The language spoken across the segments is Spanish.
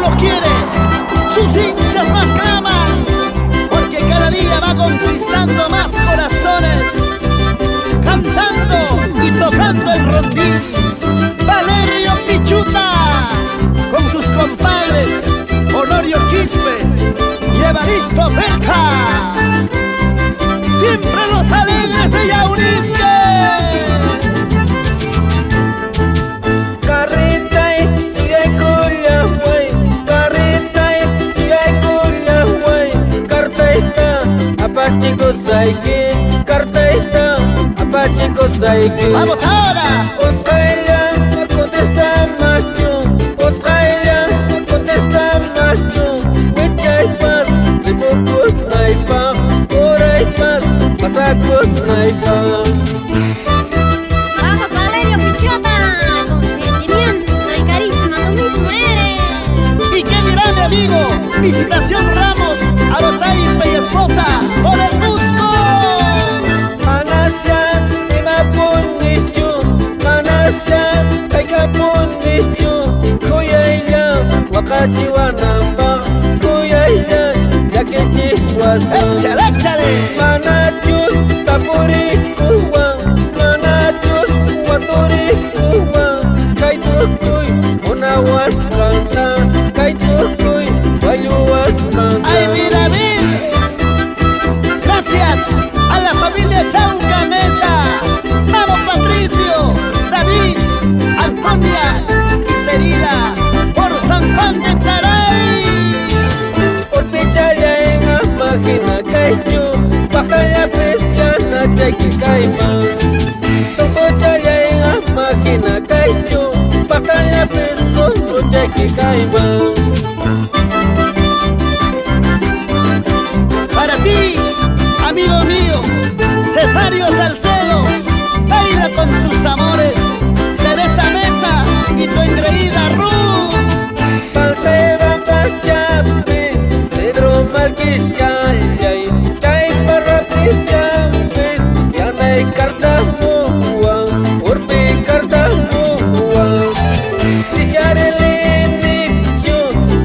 lo quiere, sus hinchas más claman, porque cada día va conquistando más corazones, cantando y tocando el rondín. Valerio Pichuta, con sus compadres Honorio Quispe y Evaristo Pesca, siempre los alegres de Yaurisque. Vamos ahora. Oscaila, contesta macho. Oscaila, contesta macho. Echaipas, ribocos naipa. Oraipas, pasacos naipa. Vamos, Valerio Pichota, con sentimiento y carisma, tú mismo eres. ¿Y qué dirá mi amigo? Visitación Ramos, Arotaipe y esposa, por el Cusco. Manasya, Imapunichu, Manasya, Aikapunichu, Kuyayla, Wakachiwanamba, Kuyayla, Yakichiwasa. ¡Échale, échale! Manachus, Tapuri, Kuwa, Manachus, Waturi, Kuwa, Kaitukuy, Unawaskanta, Kaitukuy, Wayuwaskanta. ¡Ay, mira, mira! Gracias a la familia Chaucaneta. ¡Vamos, Patricio, David, Antonia y Cerida, por San Juan de Taray! Por pichaya en la máquina caichu, bacalla presiana cheque caima. Son cochaya en la máquina caichu, bacalla preso cheque caima. Para ti, amigo mío, Cesario Salcedo, baila con sus amores, Teresa Mesa y tu engreída Ruth. Palpeba paschape, Cedro Marquis Chalay, Chay Parrapis Chapes, Yanay Cartamua, Urbi Cartamua. Disiare Linichu,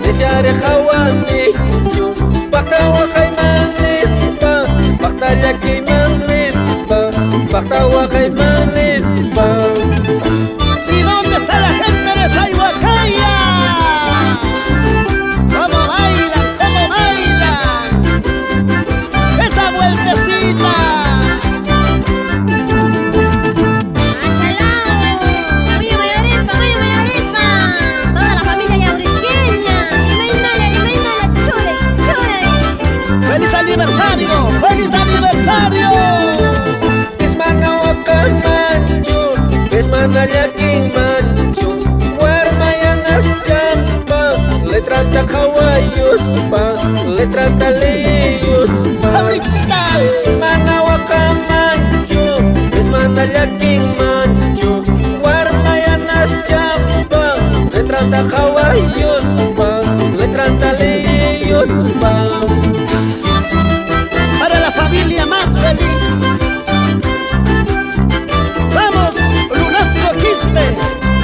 Disiare Hawanichu, Bactawa Caimanispa, Bactaya Caimanispa, Bactawa Caimanispa. ¿Y dónde está la gente de Sayhuacaya? ¿Cómo bailan? ¿Cómo bailan? ¡Esa vueltecita! Muy mayorispa, toda la familia yaurisqueña. Y Maynala, chule. ¡Feliz aniversario! ¡Feliz aniversario! Ismanawakan manchur, Ismanayakin manchur, Warmayanas champa, le trata kawayuspa, le trata liyuspa. ¡Ahorita! Ismanawakan manchur, Ismanayakin manchur, Warmayanas champa, le trata kawayuspa, le trata liyuspa. Para la familia más feliz. Vamos, Lunasco Quispe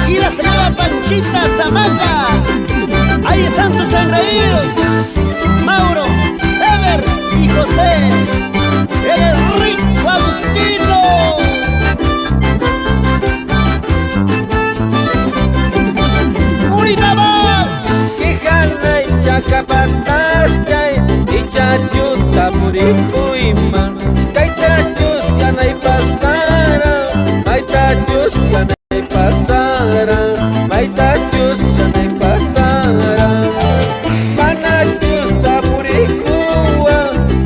y la señora Panchita Zamata. Ahí están sus engreídos, Mauro, Ever y José, el rico Agustino. ¡Unita más! Kihanay chakapatas chay, ichayuta purikuiman. Kaitachus yanay pasara, maitachus yanay pasara, maitachus yanay pasara. Manachus tapurikuwa,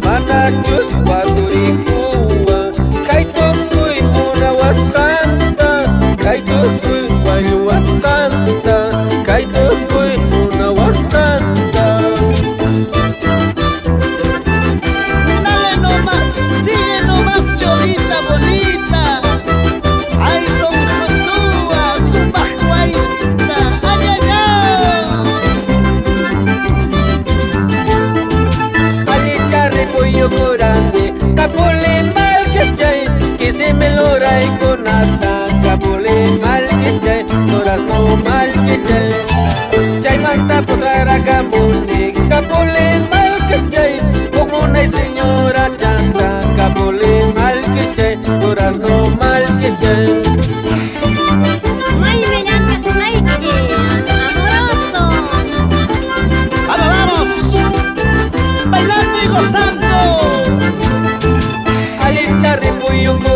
manachus paturikuwa. Kaitukuy unawaskanta, kaitukuy wayuwaskanta, kaitukuy unawaskanta. Dale nomás, sigue nomás, cholita bonita. Ay, son Josuas, su pajuaita. Ay, ay, ay. Alichar de pollo grande, capule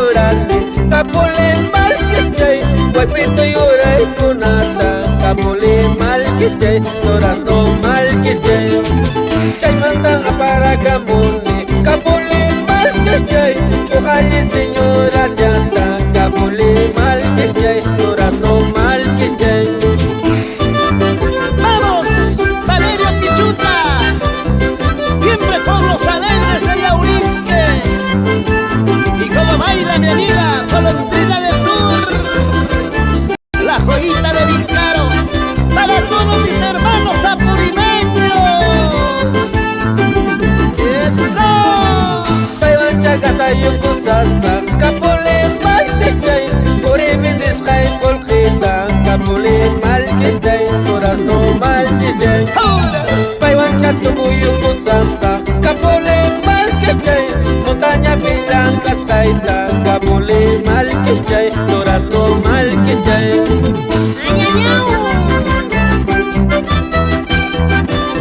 llorarle, capule mal que esté, guapito llora y conata, capule mal que esté, durazno mal que esté, chay manda para camone, capule mal que esté, ojalá señora chata, capule mal que esté, durazno mal que esté. ¡Vamos, Valeria Pichuta! Siempre por los alegres de Yaurisque. Y como baila mi amiga Golondrina del Sur, la joyita de Viclaro, para todos mis hermanos apurimeños. ¡Eso! Taiwan chacata yuko sasa, capole mal que esté, por evides cae colgeta, capole mal que esté, durazno mal que esté. Taiwan chato yuko sasa, capole mal que esté, montaña blancas caita, capole mal que esté, durazno mal que esté. ¡Ay, ay, ay!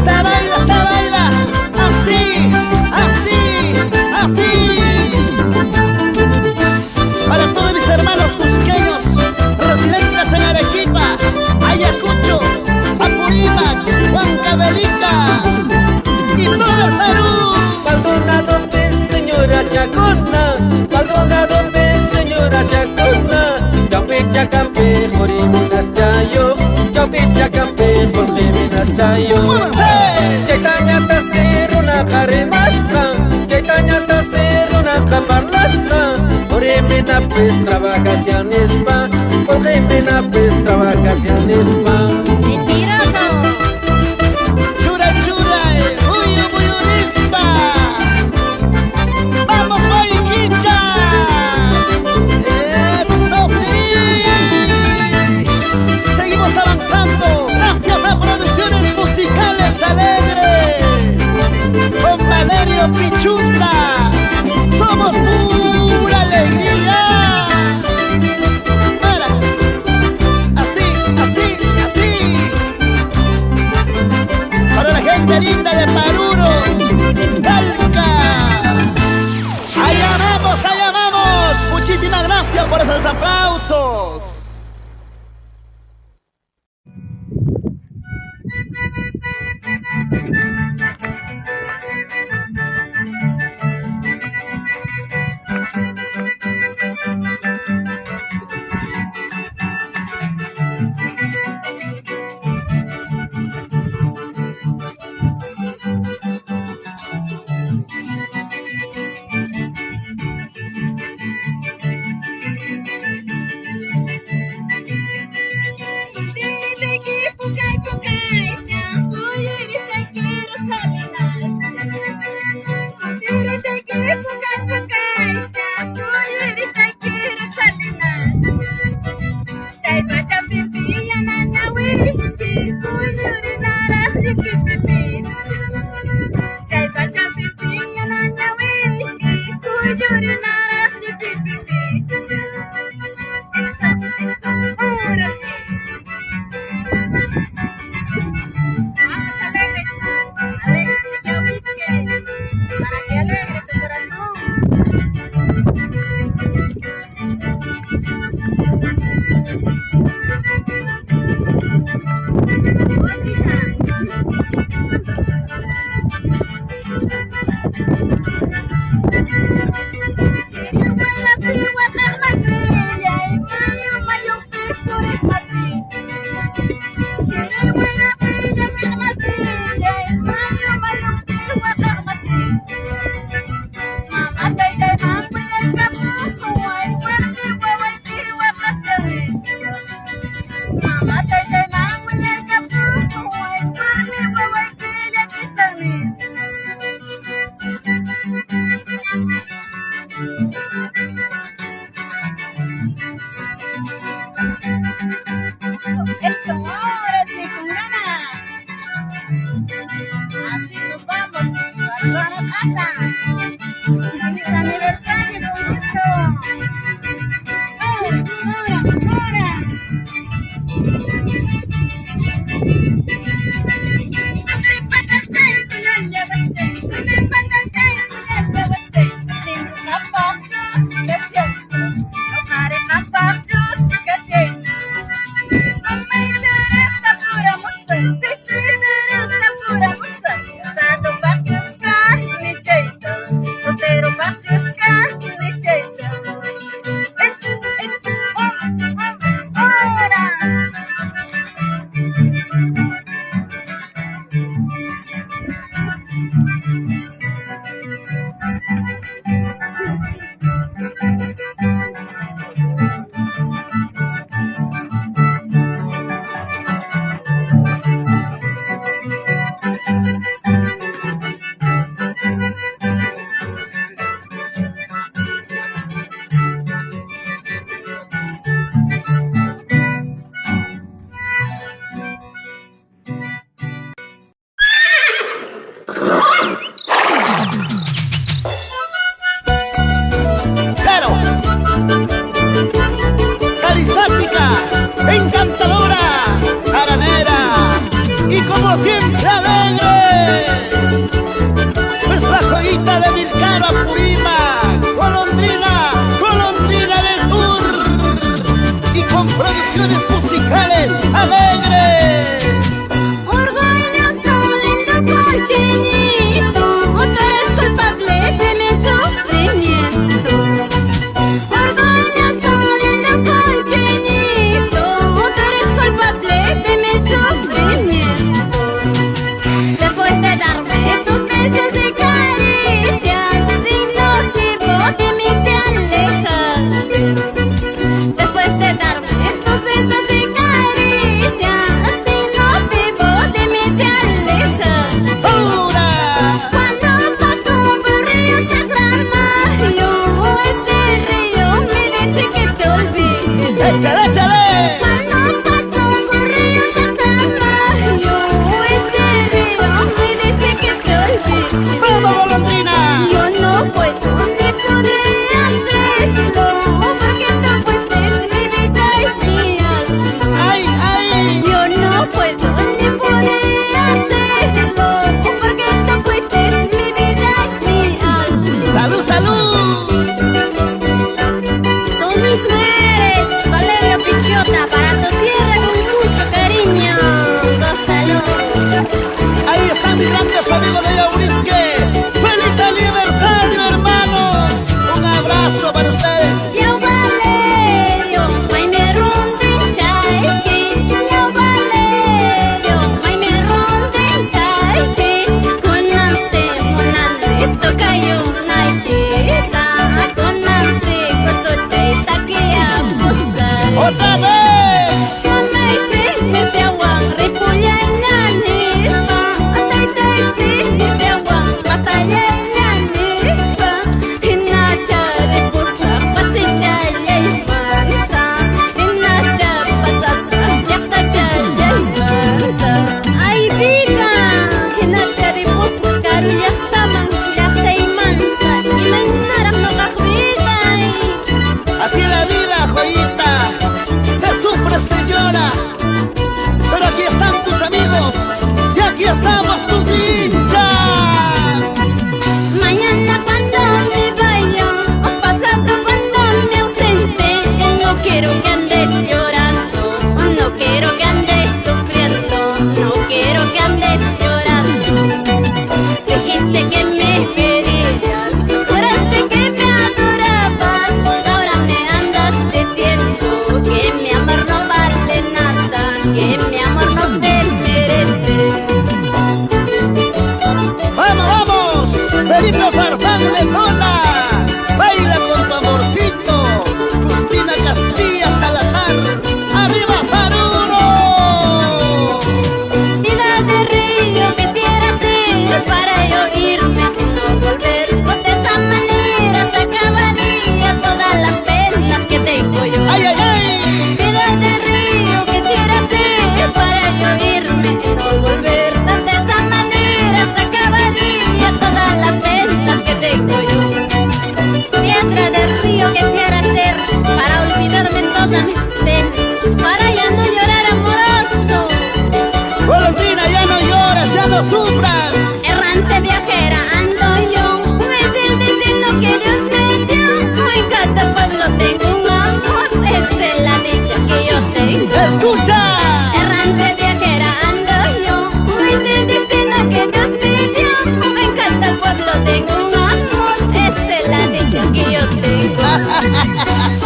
Se baila, así, así, así. Para todos mis hermanos cusqueños, residentes en Arequipa, Ayacucho, Apurímac, Huancavelica y todo el Perú. Maldonado de señora Chacona, Maldonado de señora Chacona, Chaupicha campe, Moriminas chayo, Chaupicha campe, Moriminas chayo. Chaitanya terseruna karemasna, Chaitanya terseruna kaparlasna, Morimina pues trabajaciones pa, Morimina pues trabajaciones pa. ¡Mentiroso! Chura, chura, muy unispa. ¡Vamos, Guayquichas! ¡Eso sí! Seguimos avanzando gracias a Producciones Musicales Alegres con Valerio Pichuta. ¡Somos pura alegría! Para, así, así, así. Para la gente linda de Paruro, Talca. ¡Allá vamos, allá vamos! Muchísimas gracias por esos aplausos. Eso, ahora sí, con ganas. Así nos vamos, a la casa. Feliz aniversario, con gusto. Ahora. Gracias. estamos tus hinchas. Mañana cuando me vaya, o pasado cuando me ausente, no quiero que andes llorando, no quiero que andes sufriendo, no quiero que andes llorando. Dijiste que me querías, juraste que me adorabas, ahora me andas diciendo que mi amor no vale nada, que mi amor no te merece. ¡Vamos, vamos! ¡Felipe Farfán de Cola! ¡Baila con tu amorcito! Justina Castilla Salazar. ¡Arriba, Faruro! Vida de río quisiera ser para yo irme sin no volver. Pues de esa manera se acabaría todas las penas que tengo yo. ¡Ay, ay, ay! Vida de río quisiera ser para yo irme sin no volver. Pues de esa manera se acabaría todas las penas que tengo yo. Piedra del río quisiera ser para olvidarme todas mis penas, para ya no llorar amoroso. Golondrina, ya no llores, ya no sufras. Errante viajera ando yo, es el destino que Dios me dio. En cada pueblo tengo un amor, esa es la dicha que yo tengo. ¡Escucha! Errante viajera ando yo, es el destino que Dios me dio. En cada pueblo tengo un amor, esa es la dicha que yo tengo.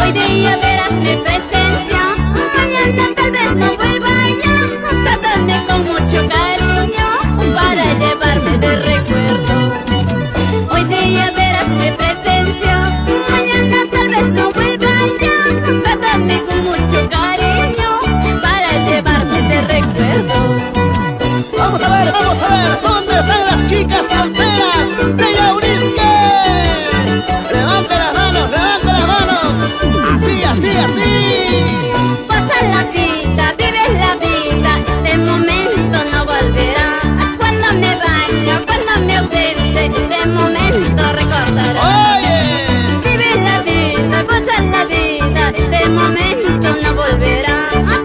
Hoy día verás mi presencia, mañana tal vez no vuelva ya. Tratarme con mucho cariño para llevarme de recuerdo. Hoy día verás mi presencia, mañana tal vez no vuelva ya. Tratarme con mucho cariño para llevarme de recuerdo. Vamos a ver, ¿dónde están las chicas solteras de Yaurisque? Levante las manos, levante las manos. Así, así, así. Pasa la vida, vives la vida, este momento no volverá. Cuando me vaya, cuando me ausente, este momento recordará. Oye, Vive la vida, goza la vida, este momento no volverá.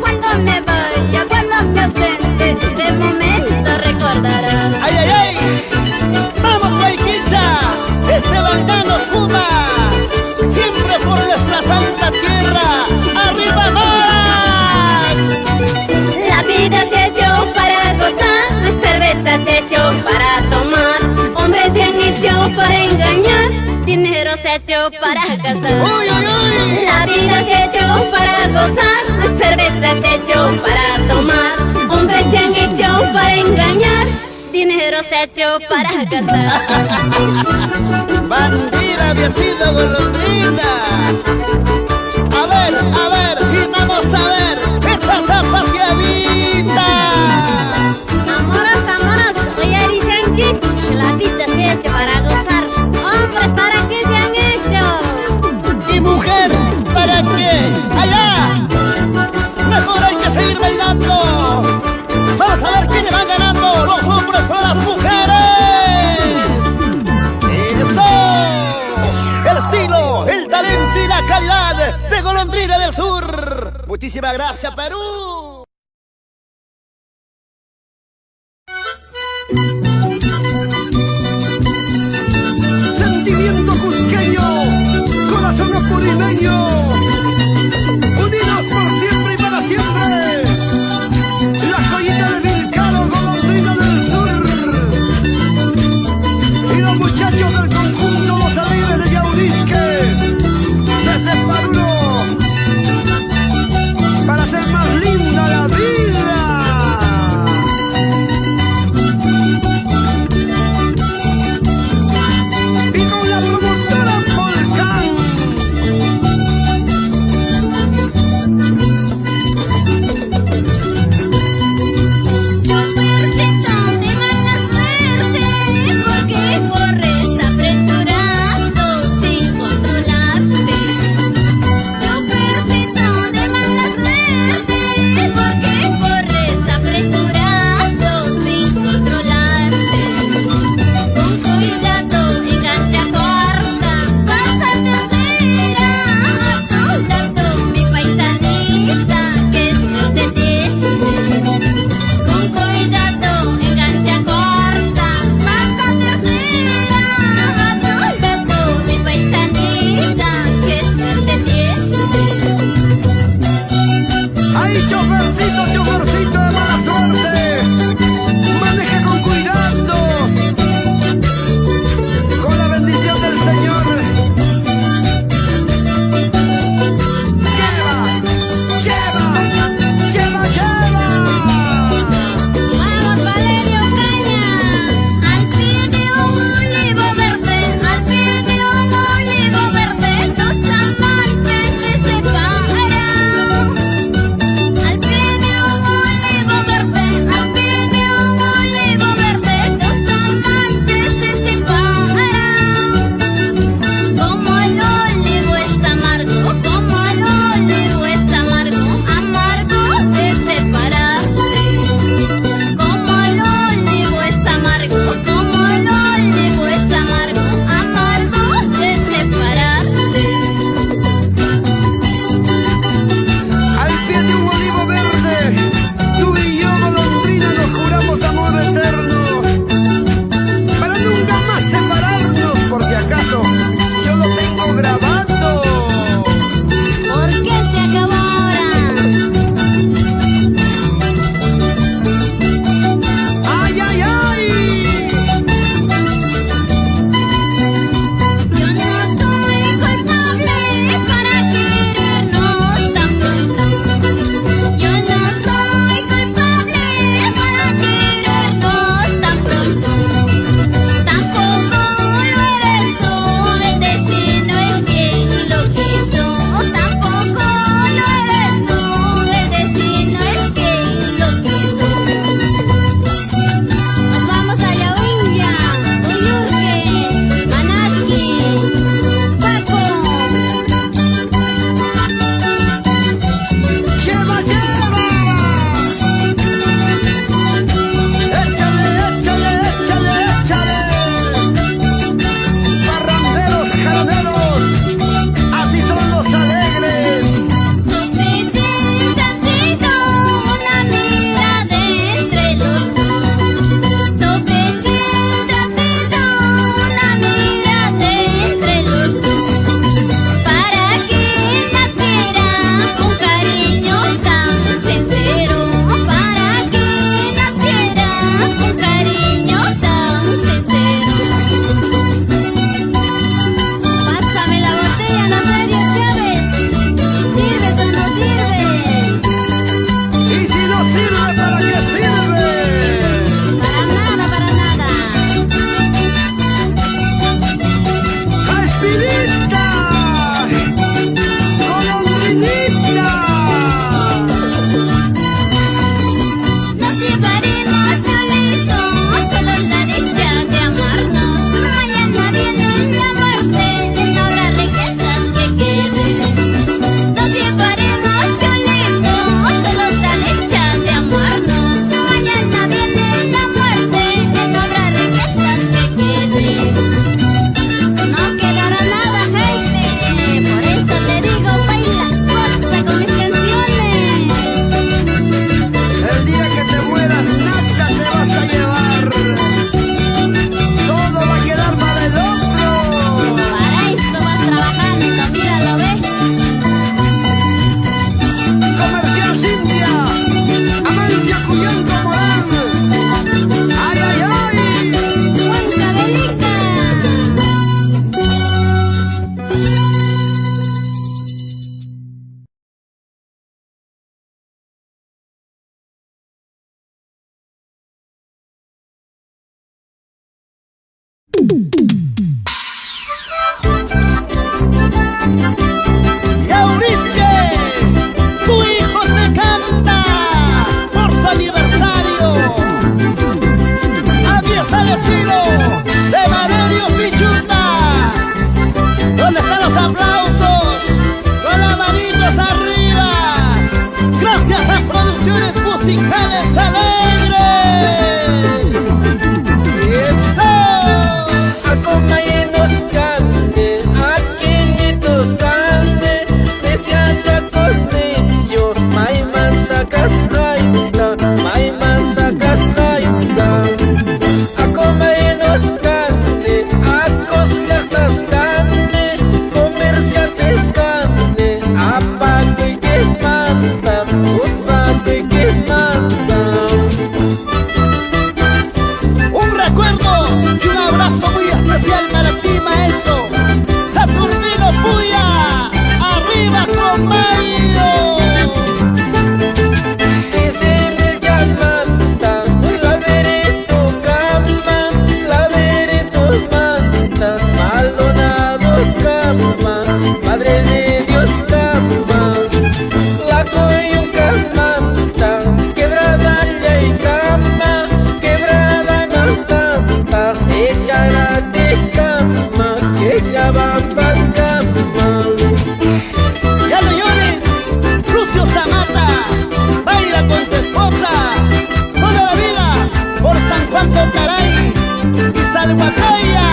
Cuando me vaya, cuando me ausente, este momento recordará. ay, ay, ay. Vamos, Guayquicha, este bandano fuma. Siempre por nuestra santa tierra. ¡Arriba más! La vida se ha hecho para gozar, cerveza se ha hecho para tomar, hombres se han hecho para engañar, dinero se ha hecho para gastar. ¡Uy, uy, uy! La vida se ha hecho para gozar, cerveza se ha hecho para tomar, hombres se han hecho para engañar, dinero se ha hecho para gastar. Bandida había sido golondrina. A ver, y vamos a ver esa zapateadita. Amoroso, oye dicen que la vida se ha hecho para gozar, hombres para qué se han hecho. Y mujer, ¿para qué? ¡Allá! Mejor hay que seguir bailando. Vamos a ver quiénes van ganando, los hombres o las mujeres. ¡Eso! El estilo, el talento y la calidad de Golondrina del Sur. Muchísimas gracias, Perú. Sentimiento cusqueño, corazón apurimeño, unidos por siempre y para siempre. La joyita de Vilcaro, Golondrina del Sur. Y los muchachos del conjunto Los Alegres de Yaurisque, desde Paruro, para hacer más linda grabando. ¿Por qué se acabó ahora? ¡Ay, ay, ay! Yo no soy culpable para querernos tan pronto. Yo no soy culpable para querernos tan pronto. Tampoco lo eres tú, el destino es quien lo quiso. Tampoco lo eres tú, el destino es quien lo quiso. Nos vamos a Yahuinga, Uyurque, Manasqui, Paco. ¡Lleva, lleva! ¡Échale, échale, échale, échale! Parranderos, jaraneros, así son los alegres. Suficiente ha sido una mirada entre los dos. Suficiente ha sido una mirada entre los dos. Para que naciera un cariño tan sincero. Para que naciera un cariño tan sincero. Pásame la botella, Nazario Chávez. ¿Sirve o no sirve? Y si no sirve, ¿para qué sirve? Para nada, para nada. ¡Aspirita! ¡Golondrinita! Nos llevaremos solitos, solo la dicha de amarnos. Mañana viene la muerte, no habrá riquezas que queden. Nos llevaremos solitos, solo la dicha de amarnos. Mañana viene la muerte, no habrá riquezas que queden. No quedará nada, Jaime. Por eso te digo, baila, goza con mis canciones. El día que te mueras, nada te vas a llevar. Todo va a quedar para el otro. Para eso vas trabajando, míralo, ¿ves? Comercial Cintia, Amalia Cuyando Morán. ¡Ay, ay, ay! Cuenca Belica. Yaurisque, tu hijo te canta por su aniversario. Aquí está el estilo de Valerio Pichuta. ¿Dónde están los aplausos? Con las manitos arriba. Gracias a Producciones Musicales Alegres. ¡Eso! A comayenos cante, a quinitos cante, desean ya cornecho, may manda cascaita, may manda cascaita. A comayenos cante, a costas cante, comerciantes cante, a pague que manda, usabe que manda. Un recuerdo y un abrazo muy especial para ti, maestro Saturnino Puya. ¡Arriba con Mario! Dice ya manda, la veré tu cama, la veré tu manda, Maldonado cama, Madre de Dios cama, la coyunca manda, quebrada ya y cama, quebrada no canta, echará de cama, que ya va pa' cama. ¡Ya no llores! Lucio Zamata, baila con tu esposa. Toda la vida por San Juan Tocaray y Salhuacaya.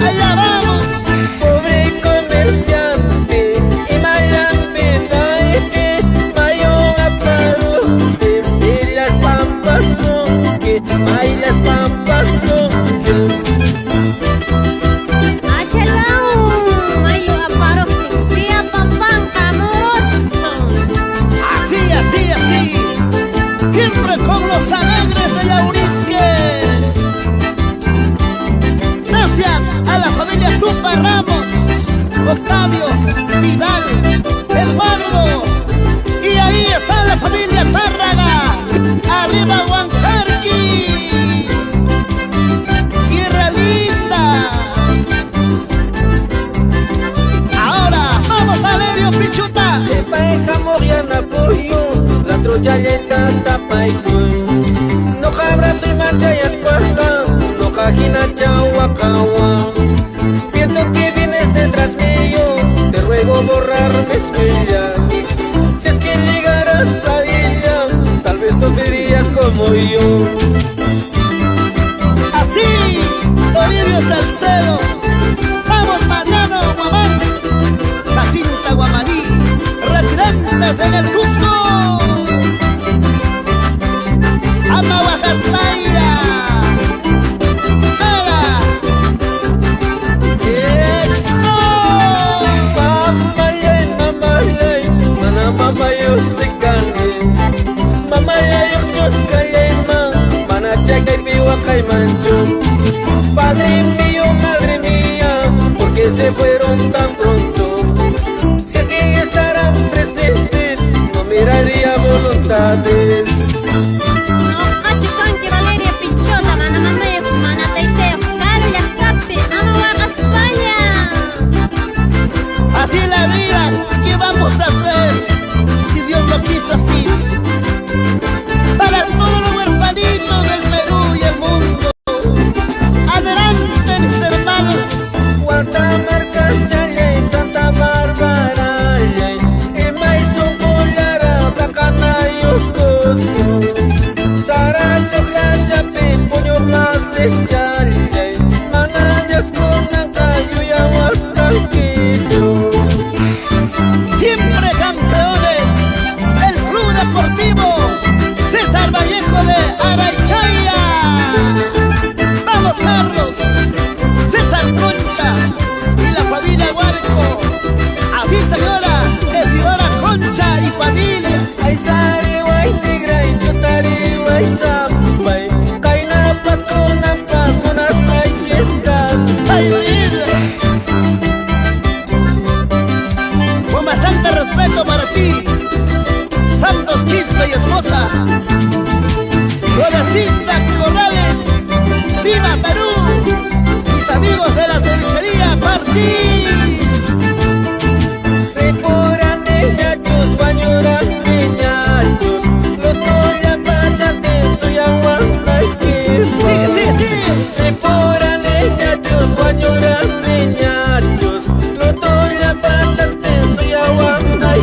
¡Allá vamos! Pobre comerciante, chayeta tapaykuy Noqa abrazo y manchayas paja Noqa hinacha wakawa Viendo que vienes detrás mío Te ruego borrar mis huellas Si es que llegaras a ella Tal vez sufrirías como yo Así, Toribio Salcedo. Vamos, Mariano Guamán, Jacinta Guamaní, residentes en el Cusco. Ama Oaxacaira. ¡Nada! ¡Eso! Mamayay, mamayay, mana mamayo sekali Mamayay, Dios kayema, mana chakay piwa kay mancho Padre mío, madre mía, ¿por qué se fueron tan pronto? Si es que estarán presentes, no miraría voluntades No, macho conche, Valeria Pichota, mana mamá, mana teiteo, caro ya escape, no haga España. Así es la vida, ¿qué vamos a hacer? Si Dios lo quiso así. Para todos los huerfanitos del Perú y el mundo. Adelante, mis hermanos. Guardamarcas, chayay, Santa Bárbara, yay Emaizo, Polara, Placanayo, Cusco Sara, Chocla, Chapi, Puño, Mases, chayay Manayas, Conancayo y Aguascaliquillo Siempre campeones. El Club Deportivo César Vallejo de Araicaya. Vamos, Carlos. César Concha y la familia Huarco. Así, señora, estimada Concha y familia. Ay, sari, guay, tigray, chutari, guay, zambay Kainapas, Conampas, Monascay, Yescan ¡Ay, vida! Con bastante respeto para ti, Santos Quispe y esposa, Florecita Corrales. ¡Viva Perú! Mis amigos de la cevichería Parchís. Reporan niñachos, guañoran niñachos Lotoya, pachate, soy aguanta y Sigue, sigue, sigue. Reporan niñachos, guañoran niñachos Lotoya, pachate, soy aguanta y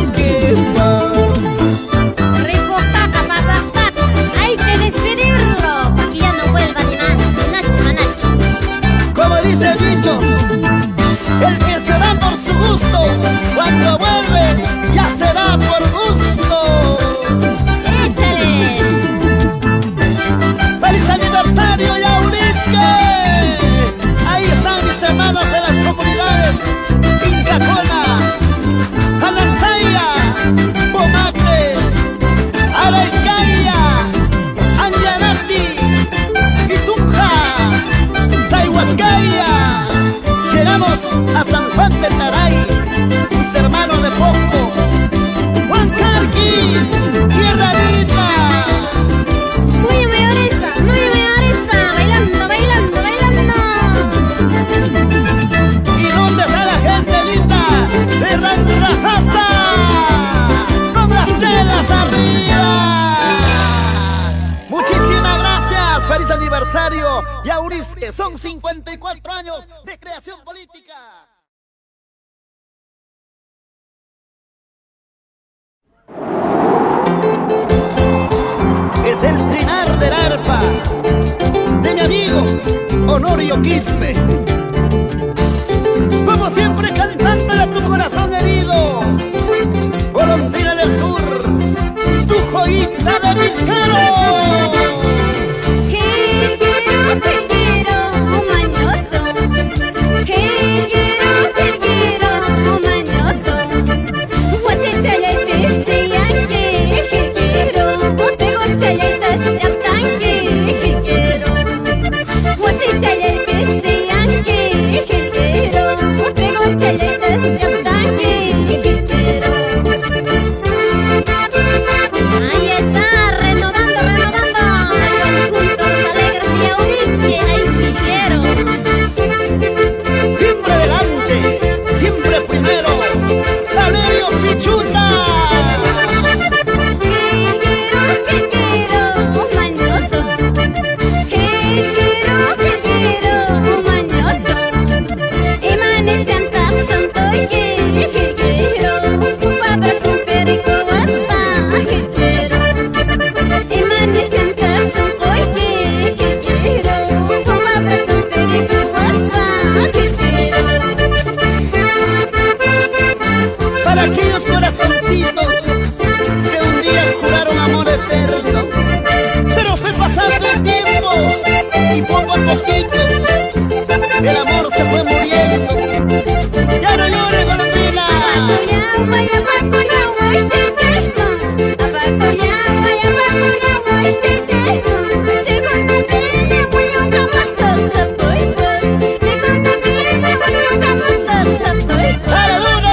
Rico paca, paca, paca, hay que despedirlo, para que ya no vuelva ni más, manachi, manachi. Como dice el dicho, el que se da por su gusto, cuando vuelve, ya será por gusto. Échale. ¡Feliz aniversario, Yaurisque! Ahí están mis hermanos de las comunidades Incacona, Alanzaya, Pomate, Araicaya, Anyanati, Itunja, Sayhuacaya. Llegamos a San Juan de Taray, mis hermanos de Posco, Huancarqui, Tierra Linda. Muy arispa, bailando, bailando, bailando. ¿Y dónde está la gente linda de Randrajaza? ¡Con las telas arriba! Muchísimas gracias. ¡Feliz aniversario, Yaurisque! Son 54 años de creación política. Es el trinar del arpa de mi amigo Honorio Quispe. Como siempre, cantándole a tu corazón herido, golondrina del sur, tu joyita de mi caro. Que quiero, un mañoso. Que quiero, un mañoso. Guachechaya y pistrianque, que quiero. Botego chayaitas yaptanque, que quiero. Guachechaya y pistrianque, que quiero. Botego chayaitas yaptanque, que quiero. Ahí está, renovando, renovando. El conjunto Los Alegres de Yaurisque, ahí sí quiero. Siempre adelante, siempre primero, Valerio Pichuta. Que quiero, corazoncitos que un día juraron amor eterno, pero fue pasando el tiempo y poco a poquito el amor se fue muriendo. Ya no llores, golondrina. ¡Dale duro!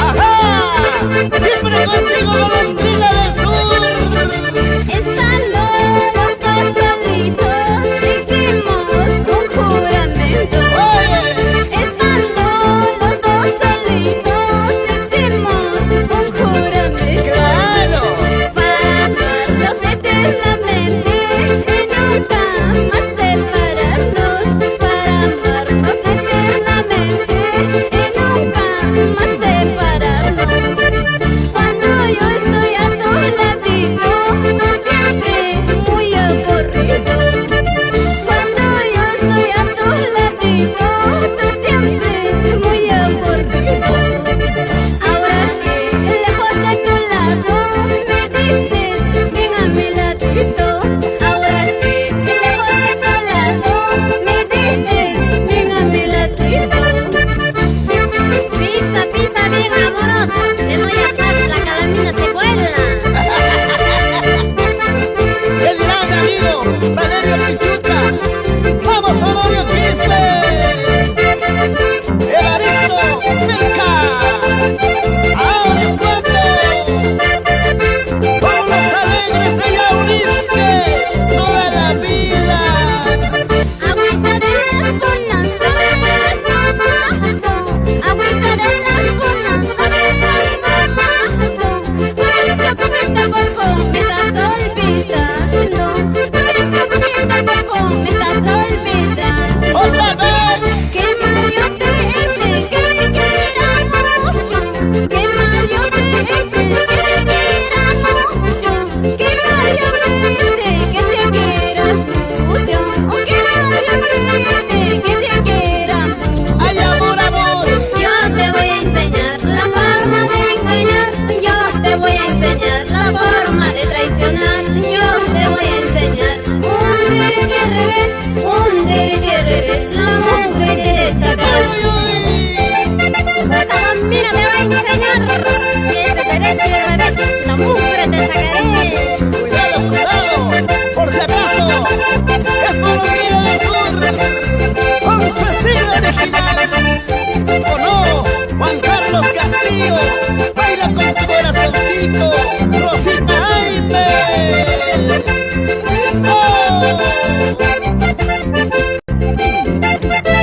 ¡Ajá! ¡Siempre contigo, golondrina del sur! Estando los dos solitos, hicimos un juramento. Estando los dos solitos, hicimos un juramento. ¡Claro! Para amarnos eternamente y nunca más separarnos. Para amarnos eternamente y nunca más separarnos. Cuando yo estoy a tu ladito, tú siempre muy aburrido. Cuando yo estoy a tu ladito, tú siempre muy aburrido. Ahora que lejos de tu lado me dices ven a mi ladito. Ahora que lejos de tu lado me dices ven a mi ladito. Pisa, pisa bien amoroso, que no ya sabes la calamina se vuela. ¿Qué dirá mi amigo Valerio Pichuta? ¡Vamos, Honorio Quispe! ¡Evaristo Merca! ¡Ahora es cuando! ¡Con los alegres de Yaurisque! ¡Toda la vida! Agüita de las bonas, agüita de las bonas, por esa poquita poco me estás olvidando, por esa poquita poco me estás olvidando. ¡Otra vez! Qué mal yo te hice, que te quiera mucho. Qué mal yo te hice, que te quiera mucho. Qué mal yo te hice, que te quiera mucho. Oh, qué mal yo te hice, que te quiera mucho. ¡Ay, amor, amor! Yo te voy a enseñar la forma de engañar. Yo te voy a enseñar la forma de traicionar. Yo te voy a enseñar un derecho al revés, un derecho al revés. La mujer de esta casa. ¡Uy, uy! La calamina te va a enseñar ese derecho al revés. La mujer te sacaré. ¡Cuidado, cuidado! ¡Por si acaso! ¡Es golondrina del sur! ¡Con su estilo original! ¡Oh no! ¡Juan Carlos Castillo! ¡Baila con tu corazoncito! ¡Rosita Jaime! ¡Eso!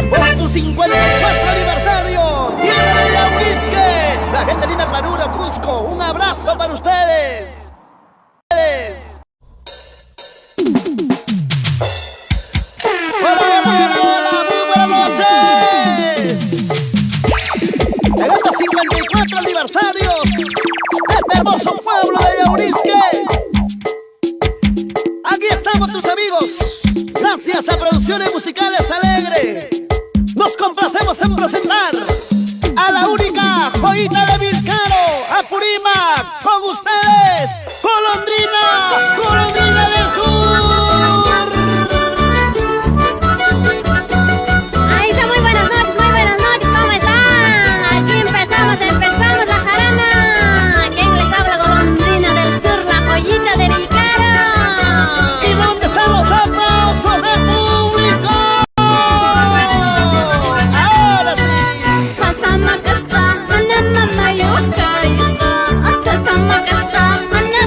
¡Por tu 54 aniversario! ¡Tierra de Yaurisque! La gente linda Paruro, Cusco, un abrazo para ustedes. ¡Hola, hola, hola, hola! ¡Muy buenas noches! En estos 54 aniversarios de este hermoso pueblo de Yaurisque, aquí estamos tus amigos. Gracias a Producciones Musicales Alegre, nos complacemos en presentar a la única joyita de Vilcaro, Apurímac, con ustedes, Golondrina, Golondrina del Sur. Ahí está, muy buenas noches, ¿cómo están? Aquí empezamos la jarana. ¿Quién les habla? Golondrina del Sur, la joyita de Vilcaro. ¿Y dónde están los aplausos del público? Ahora sí. Sasamakasta, mana mama yokaita. Sasamakasta, mana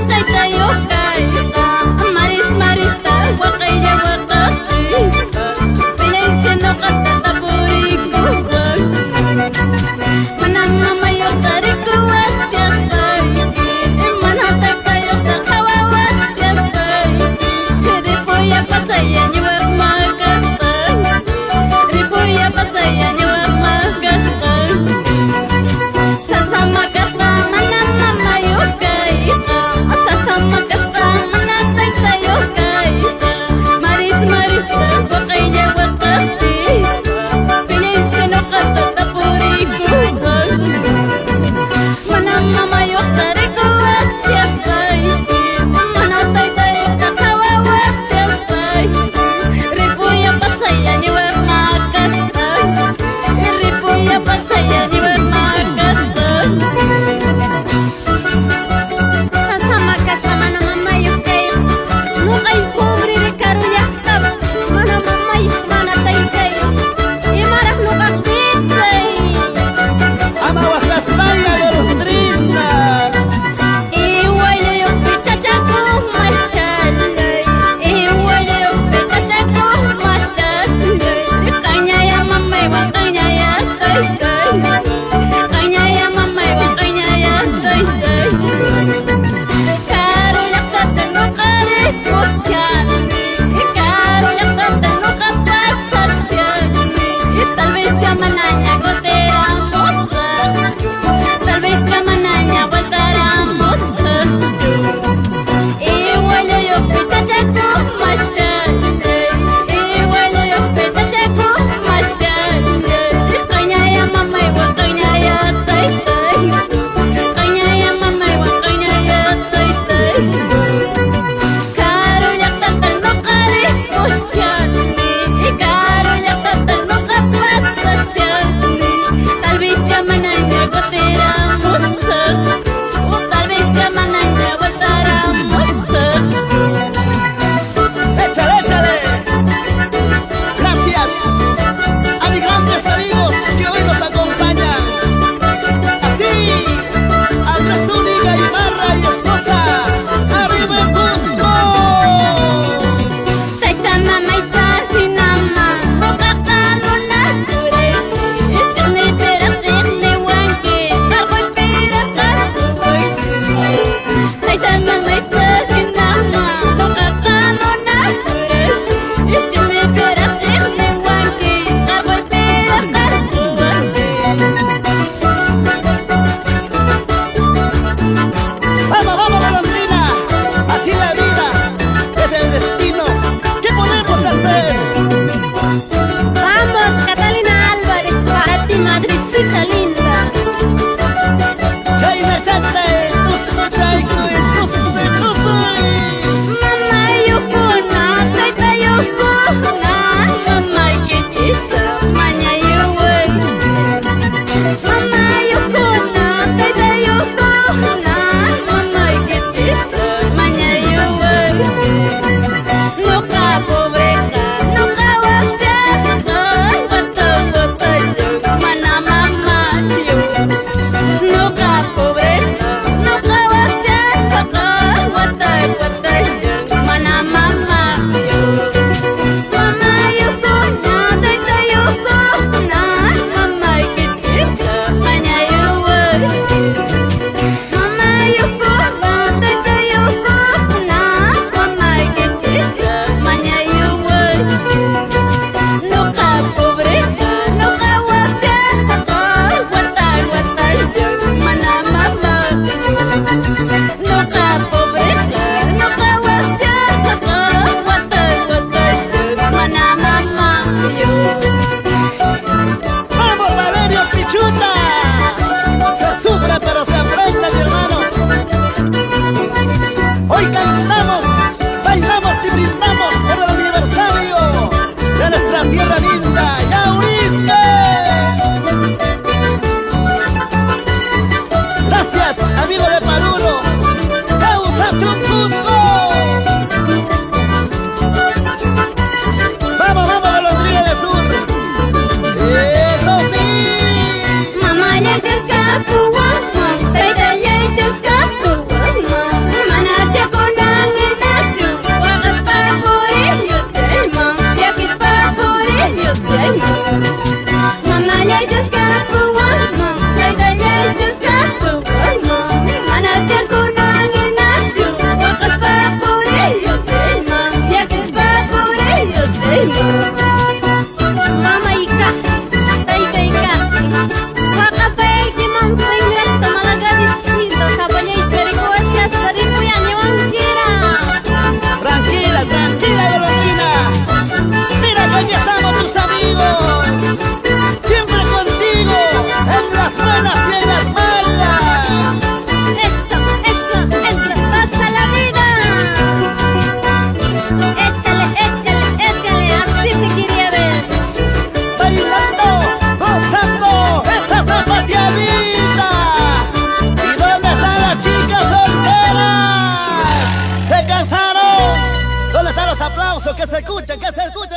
Vamos, aplauso, que se escuche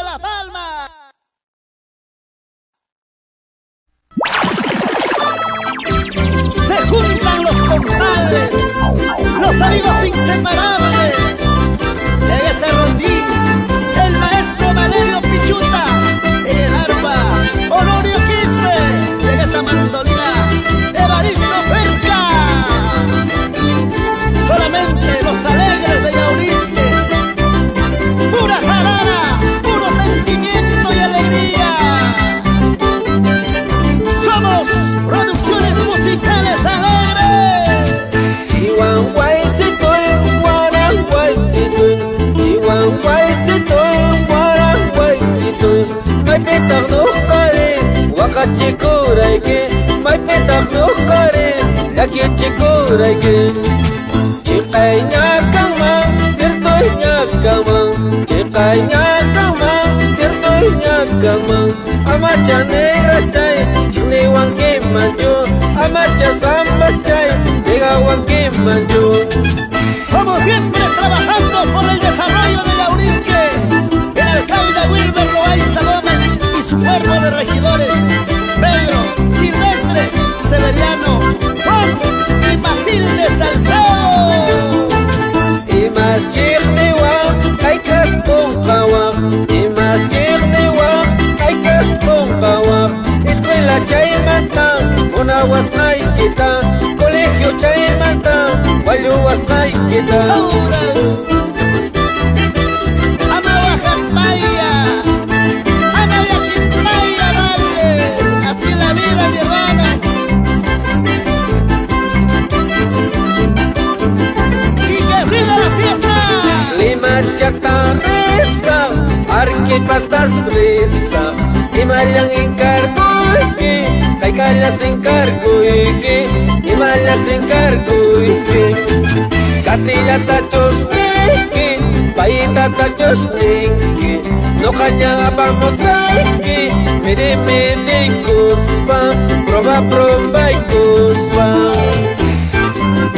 la palma. Se juntan los compadres, los amigos inseparables de ese rondín, el maestro Valerio Pichuta, en el arpa, Honorio Quispe, en esa mandolina, Evaristo Perca. Solamente los alegres de Yaurisque, pura jarana, puro sentimiento y alegría. Somos Producciones Musicales Alegres. Iwan guaysitoy, waran guaysitoy. Iwan guaysitoy, waran guaysitoy. May petak nukare, wakachikuray may petak nukare, yakechikuray Chikay nyakamang, sirtoy nyakamang. Chikay nyakamang, sirtoy nyakamang. Amacha negra chay, chiniwan kimancho. Amacha zambas chay, ligawan kimancho. Como siempre trabajando por el desarrollo de Yaurisque, el alcalde Wilber Loaiza Gómez y su cuerpo de regidores, Pedro, Silvestre, Severiano, Juan y Matilde Salcedo. Y más chirniwan, hay caspongawak. Y más chirniwan, hay caspongawak. Escuela chaymanta, una huasmaykita. Colegio chaymanta, wayu huasmaykita. Ama Bajaspaya, ama Yaquispaya, vale. Así la vida, mi hermano. Y que siga la fiesta. Lima chatarresa, arquipatas resa. Y Marian encargo kay kalas encargo y malas encargo Katila tachos paita tachos no caña vamos aquí, mire cuspa, proba y cuspa.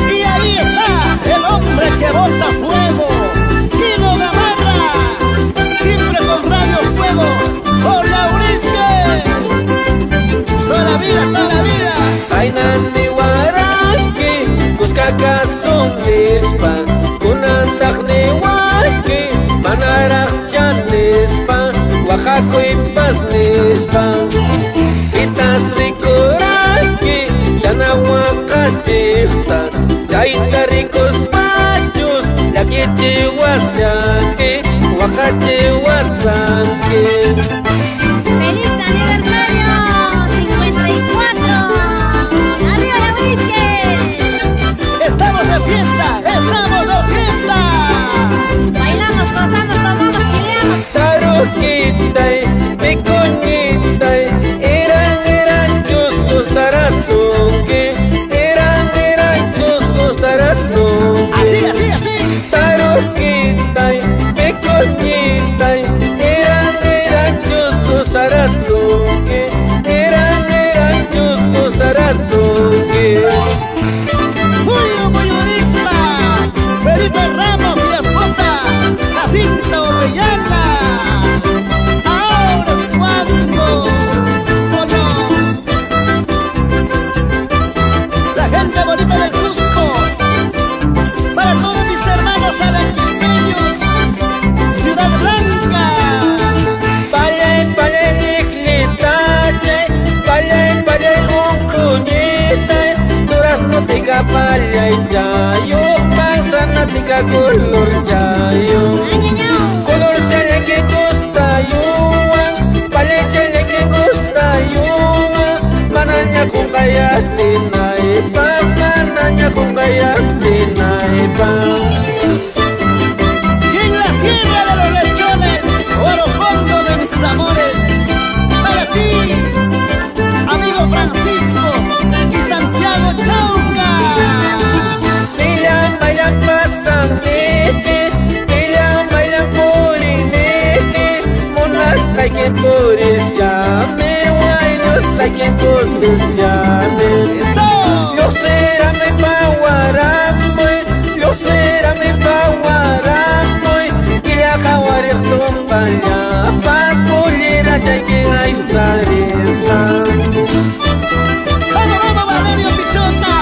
Y ahí está el hombre que bota fuego, Guido Gamarra, siempre con Radio Fuego, por Yaurisque, toda la vida. Ainani waraki, kuskaka son lespan, kunantagni waki, manarach chan lespan, Oaxaco y Paz lespan. Itas ricoraki, yanahuacachifta, chaita ricos machos, yaquichihuasanque, Oaxachihuasanque. ¡Feliz aniversario! ¡54! ¡Arriba Yaurisque! Estamos de fiesta. Bailamos, gozamos, tomamos, chileamos. Taruquitay, picoñitay, eran chuscos tarazonque, eran chuscos tarazonque. Así. Taruquitay, picoñitay, eran chuscos tarazonque, eran chuscos tarazonque. Muy buenísima. Felipe Ramos y la esposa, Jacinta Orellana. Ahora es cuando, ¿o no? La gente bonita del Cusco, para todos mis hermanos arequipeños, Ciudad Blanca. Pale, niklitache, pale, uncuñite, durazno tica pale chayo, manzana tica color chayo. Color chale que gusta yuan, pale chale que gusta yuan, manaña con gayatina epa, manaña con gayatina epa. Y en la tierra de los lechones, oro fondo de mis amores, para ti, amigo Francisco y Santiago Chauca. Bailan pasanete, bailan porinete, monas hay que poresiame, guaynos hay que posesiame. ¡Eso! Yo será me paguaramoy, yo será me paguaramoy, y la arriesgan. ¡Vamos, vamos, Valerio Pichota!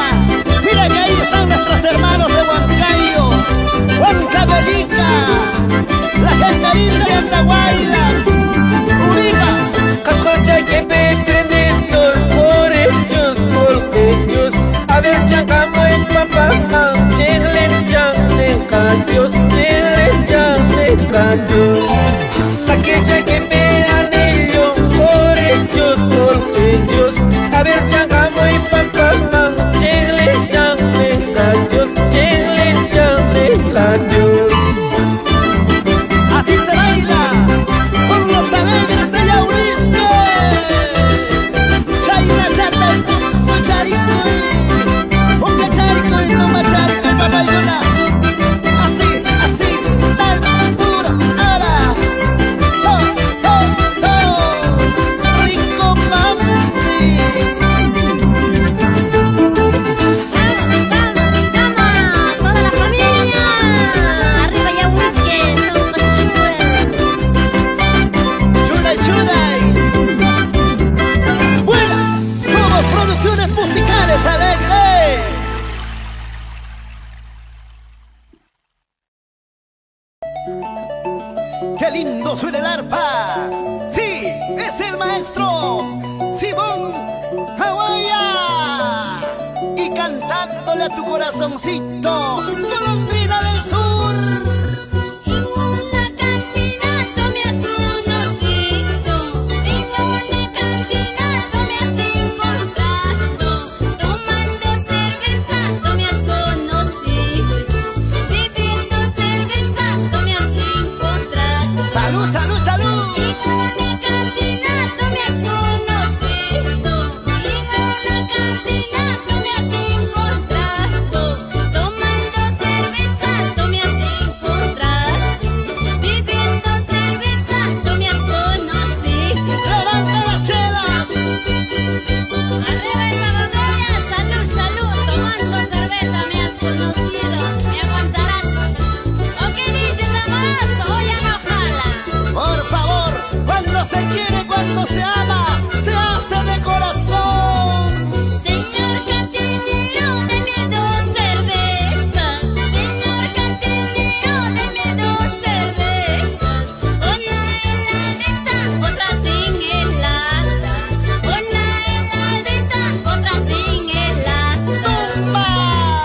Mira que ahí están nuestros hermanos de Huancayo, Huancavelica, la gente linda de Andahuaylas, Uriba. Cacocha que petrenitos por hechos volquechos. A ver chacamo en papá, chinglen changle cachos, chinglen changle cachos. Aquella que me anillo por hechos volquechos. A ver chacamo en papá, chinglen changle cachos, chinglen changle cachos. Así se baila por los alegres de Yaurisque. Chayna chata y puso charico, un charico y no macharico y papayona. Así, así, tal, puro, ahora. So, so, so, rico mami. ¡Vamos, toda la familia! ¡Arriba Yaurisque! Chulay, chulay. Buena, somos Producciones Musicales Alegre. ¡Qué lindo suena el arpa! ¡Sí! ¡Es el maestro Simón Hawaya! Y cantándole a tu corazoncito, golondrina del sur. En una cantina me has conocido, en una cantina me has encontrado, tomando cerveza me has conocido, bebiendo cerveza me has encontrado. ¡Salud, salud, salud! En una cantina me has conocido, en una cantina me has encontrado, tomando cerveza me has encontrado, bebiendo cerveza me has conocido. ¡Levanta las chelas! Arriba esa botella, salud, salud, tomando cerveza me has conocido, me aguantarás. ¿O qué dices, amazo? O ya no jala. Por favor, cuando se quiere, cuando se ama, se hace de corazón. Señor cantinero, deme dos cervezas. Señor cantinero, deme dos cervezas. Una heladita, otra sin helada. Una heladita, otra sin helada. ¡Tumba!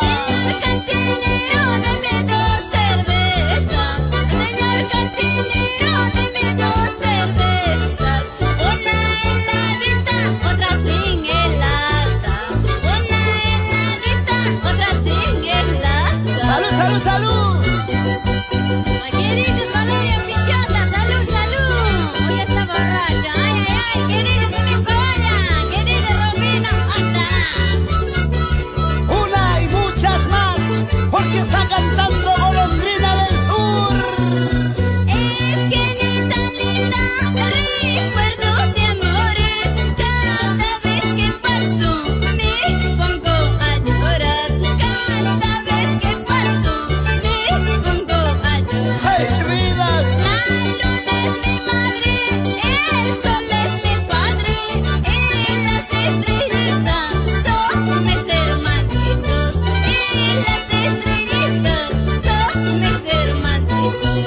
Señor cantinero, deme dos cervezas. Señor cantinero, deme dos cervezas. Una heladita, otra sin helada. Una heladita, otra sin helada. ¡Salud, salud, salud! ¿Qué dices, Valerio Pichota? Salud, salud. Hoy está borracha. Ay, ay, ay. ¿Qué dices, mi colla? ¿Qué dices, Rufino? ¡Hasta! Una y muchas más, porque está cantando Golondrina del Sur. Es que neta linda, recuerdos de amores. Cada vez que paso me pongo a llorar. Cada vez que paso me pongo a llorar. ¡Hey, vidas! La luna es mi madre, el sol es mi padre, y las estrellitas son mis hermanitos, y las estrellitas son mis hermanitos.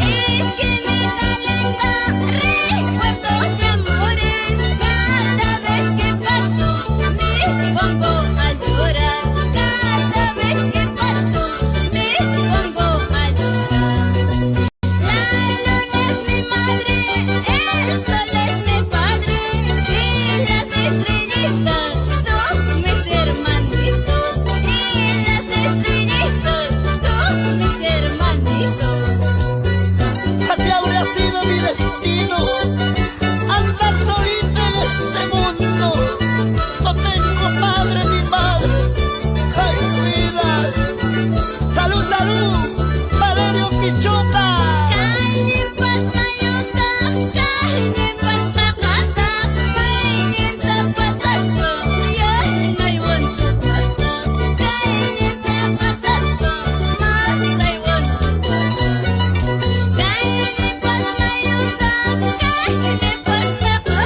Es que me calenta recuerdos de amores, cada vez que paso me pongo a llorar, cada vez que paso me pongo a llorar. La luna es mi madre, el sol es mi padre, y las estrellitas son mis hermanitos, y las estrellitas son mis hermanitos. Así habría sido mi destino, andar solita en este mundo. No tengo padre ni madre. ¡Ay, vidas! ¡Salud, salud! ¡Valerio Pichota! Kainin pas mayuta, kainin pas makata, maingin sa pasasko, yan ay wanto pasa. Kainin sa pasasko, mas ay wanto pasa. Kainin pas mayuta, kainin pas makata,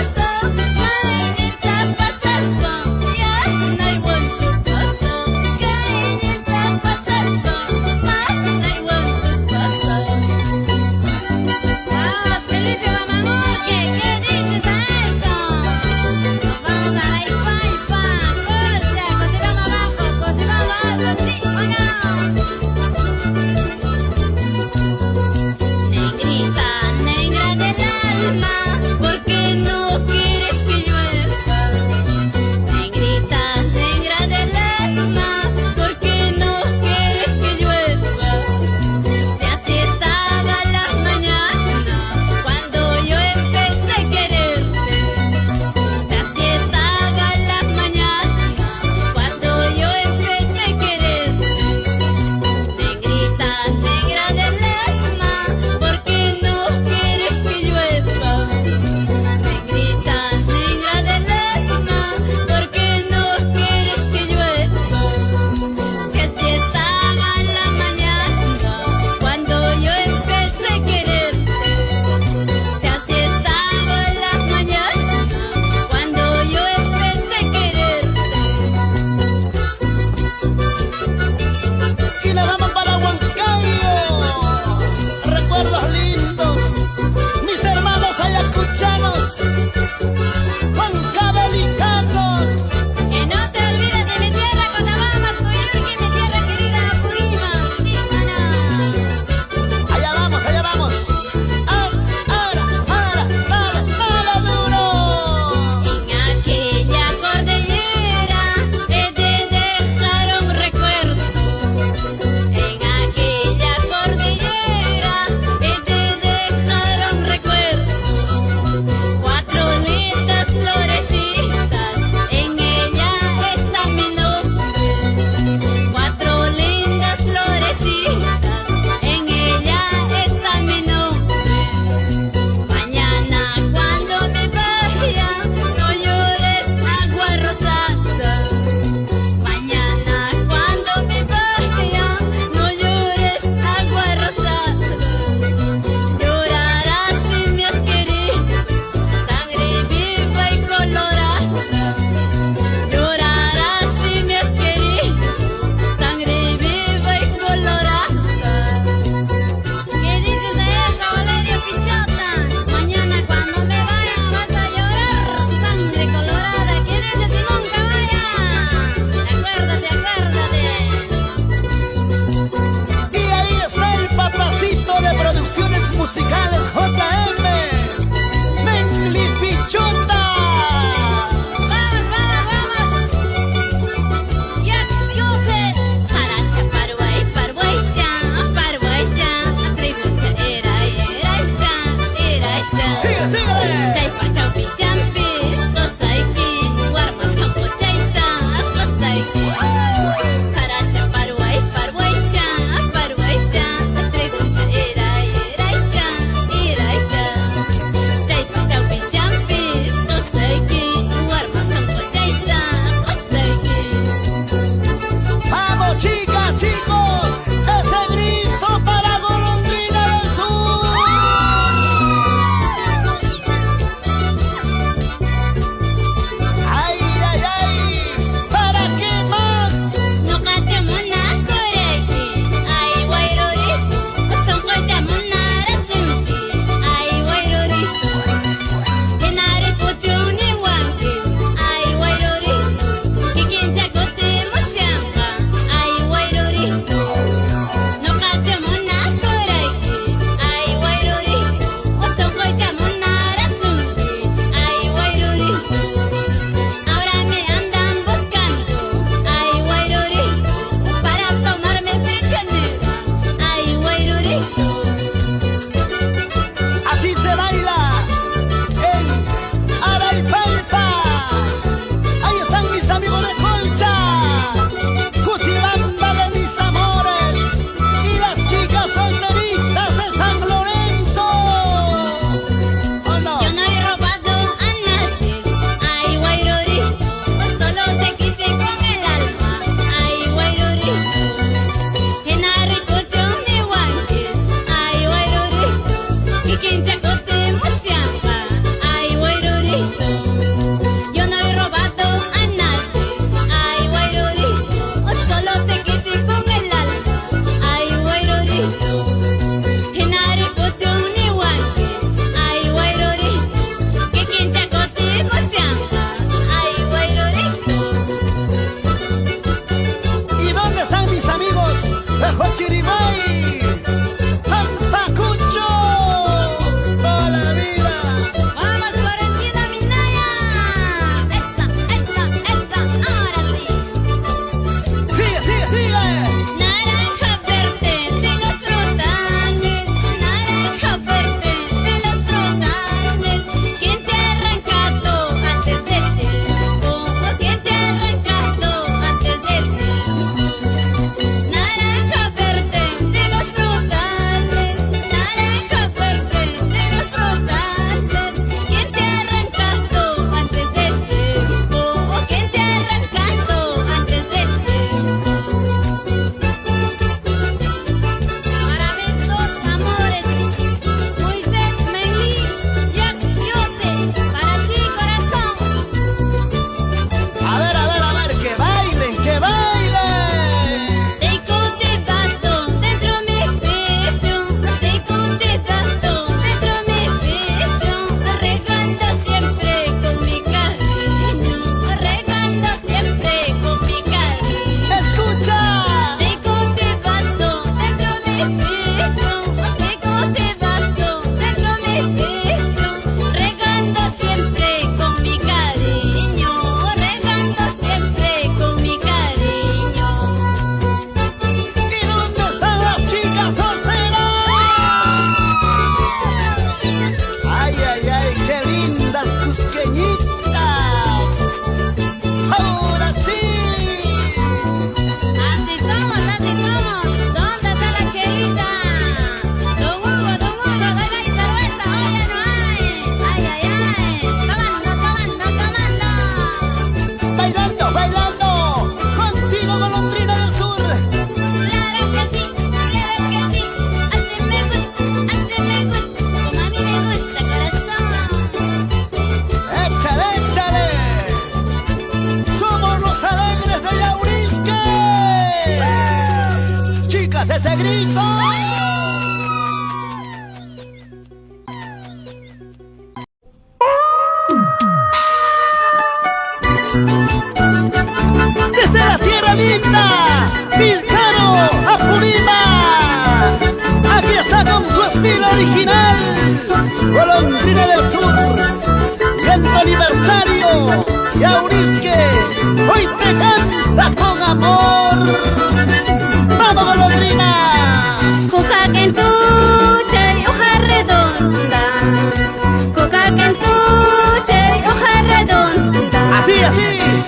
ese grito. Desde la tierra linda, Vilcano, Apurímac, aquí está con su estilo original, Golondrina del Sur, y el aniversario, Yaurisque, hoy te canta con amor. ¡Vamos, golondrina! Cuca quentuche y hoja redonda, cuca quentuche y hoja redonda. Así, así.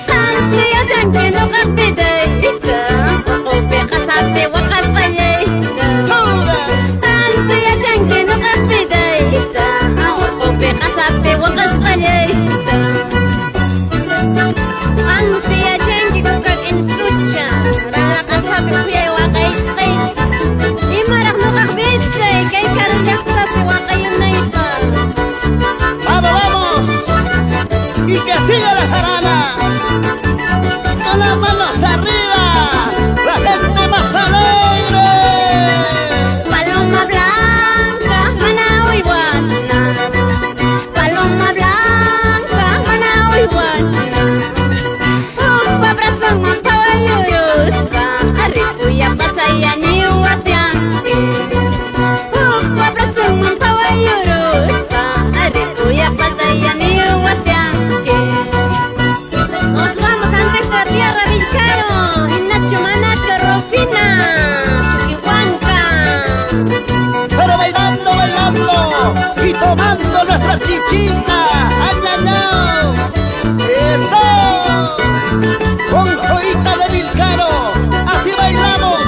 Antia janque no capideita, ope casape wakasayita. Antia janque no capideita, ope casape wakasayita. Antia janque cuca quentucha, rara casape kuya wakay-kay. Imarak no kakbitsay, kay karulak sape wakayunayta. ¡Vamos, vamos! ¡Y que siga la jarana! ¡Con las manos arriba! ¡La gente más alegre! Paloma blanca, manauiguana. Paloma blanca, manauiguana. Paprazong ang kawayuyuspa, aripuya pasaya ni Uwasianti. Paprazong ang kawayuyuspa, aripuya pasaya ni Uwasianti. Nos vamos antes de tierra, Vilcano, Ignacio Manacho, Rufina, Chihuanca. Pero bailando, bailando y tomando nuestra chichita. ¡Ay, ay, ay! ¡Eso! Con joyita de Vilcano, así bailamos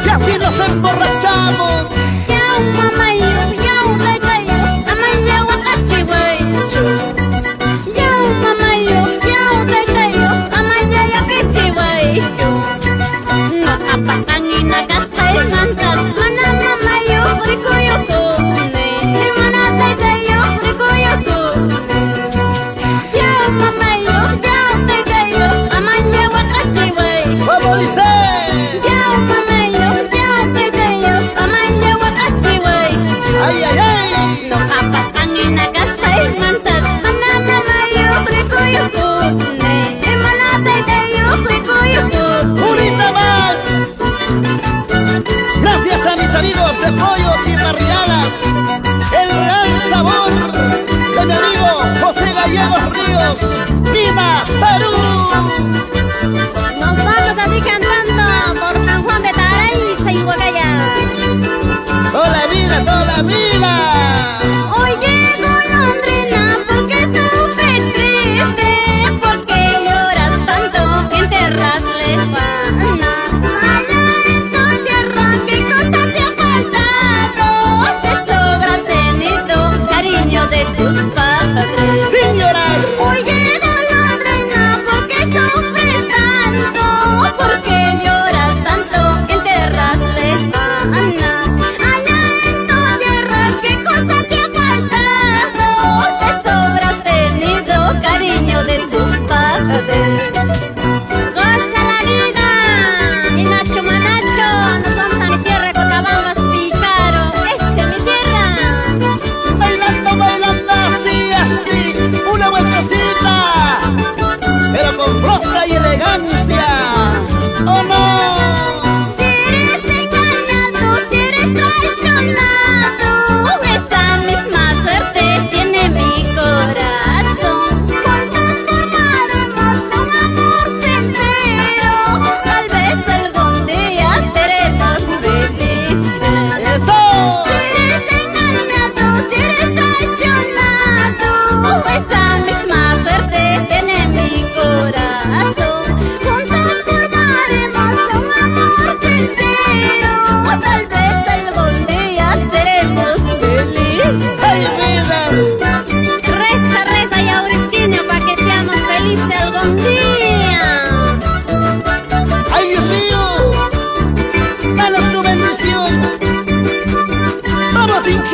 y así nos emborrachamos. Yau mamayo, yau dagayo, amaya wakachiwayo. Yau mamayo, yau dagayo, amaya yakichiwayo. No kapatangin na kasay mantas, mana mamayo, rikuyo kune. Mana dagayo, rikuyo kune. Yau mamayo, yau dagayo, amaya wakachiwayo. ¡Vamos, dice! Yau mamayo, yau dagayo, amaya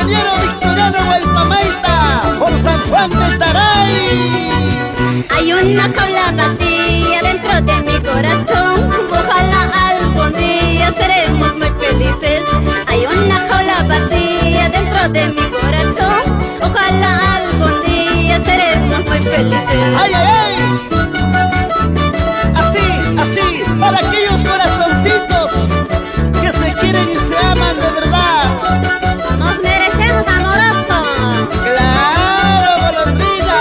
ingeniero Victoriano Guaypamaita, por San Juan de Taray. Hay una jaula vacía dentro de mi corazón. Ojalá algún día seremos muy felices. Hay una jaula vacía dentro de mi corazón. Ojalá algún día seremos muy felices. ¡Ay, ay, ay! Así, así, para aquellos corazoncitos que se quieren y se aman de verdad. Nos merecemos amoroso. ¡Claro, golondrina!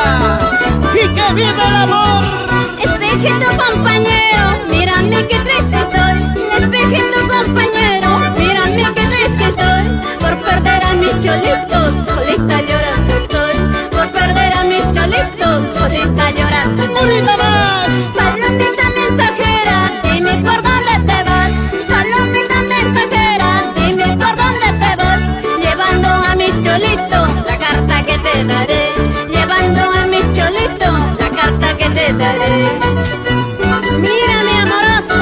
¡Y que viva el amor! Espejito compañero, mírame qué triste soy. Espejito compañero, mírame qué triste soy. Por perder a mis cholitos, solita llorando estoy. Por perder a mis cholitos, solita llorando estoy. ¡Ahorita más! Palomita mensajera, dime por dónde te vas. Palomita mensajera, dime por dónde te vas. Llevando a mis cholitos la carta que te daré. Llevando a mis cholitos la carta que te daré. Mírame amoroso,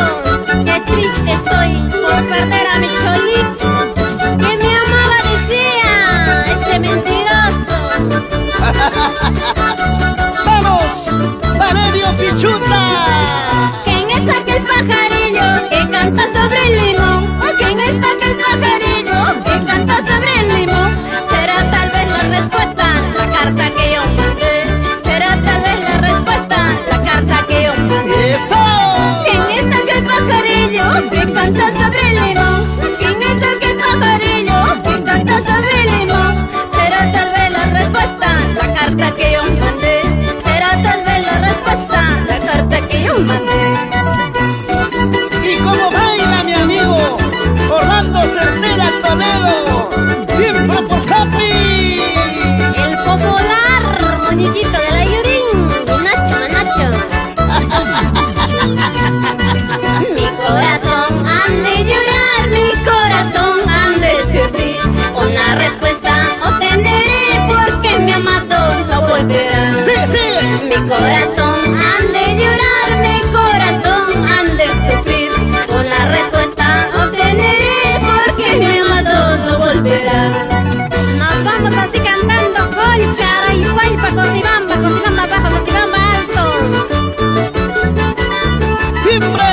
qué triste estoy por perder a mi cholito. Que mi amaba decía, ese mentiroso. ¡Vamos! ¡Valerio Pichuta! ¿Quién es aquel pajarillo que canta sobre el limón? ¿Quién es aquel pajarillo que canta sobre el limón? Será tal vez la respuesta, la carta que yo mandé. Será tal vez la respuesta, la carta que yo mandé. ¡Eso! ¿Quién es aquel pajarillo que canta sobre el limón? ¿Quién es aquel pajarillo que canta sobre el limón? Será tal vez la respuesta, la carta que yo mandé. Será tal vez la respuesta, la carta que yo mandé. ¿Y cómo baila mi amigo Orlando Cercera Toledo? ¡Siempre por Happy! El popular muñequito de la Yurín, Nacho. Mi corazón han de llorar, mi corazón han de sufrir. Una respuesta obtendré porque mi amado no volverá. ¡Sí, sí! Mi corazón han de llorar, mi corazón han de sufrir. Una respuesta obtendré porque mi amado no volverá. Nos vamos así cantando Concha, y Guaypa, Cocibamba abajo, Cocibamba alto. ¡Siempre!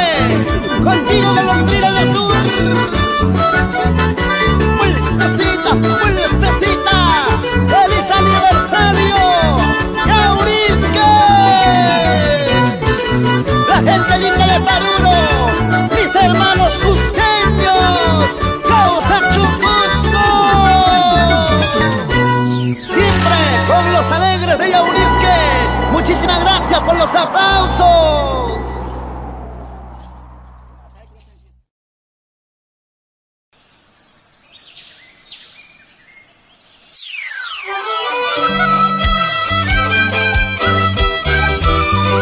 ¡Contigo, golondrina del sur! ¡Vueltecita, vueltecita! ¡Feliz aniversario! ¡Yaurisque! La gente linda de Paruro, mis hermanos cusqueños, ¡Causa Chucusco! Siempre con los alegres de Yaurisque. Muchísimas gracias por los aplausos.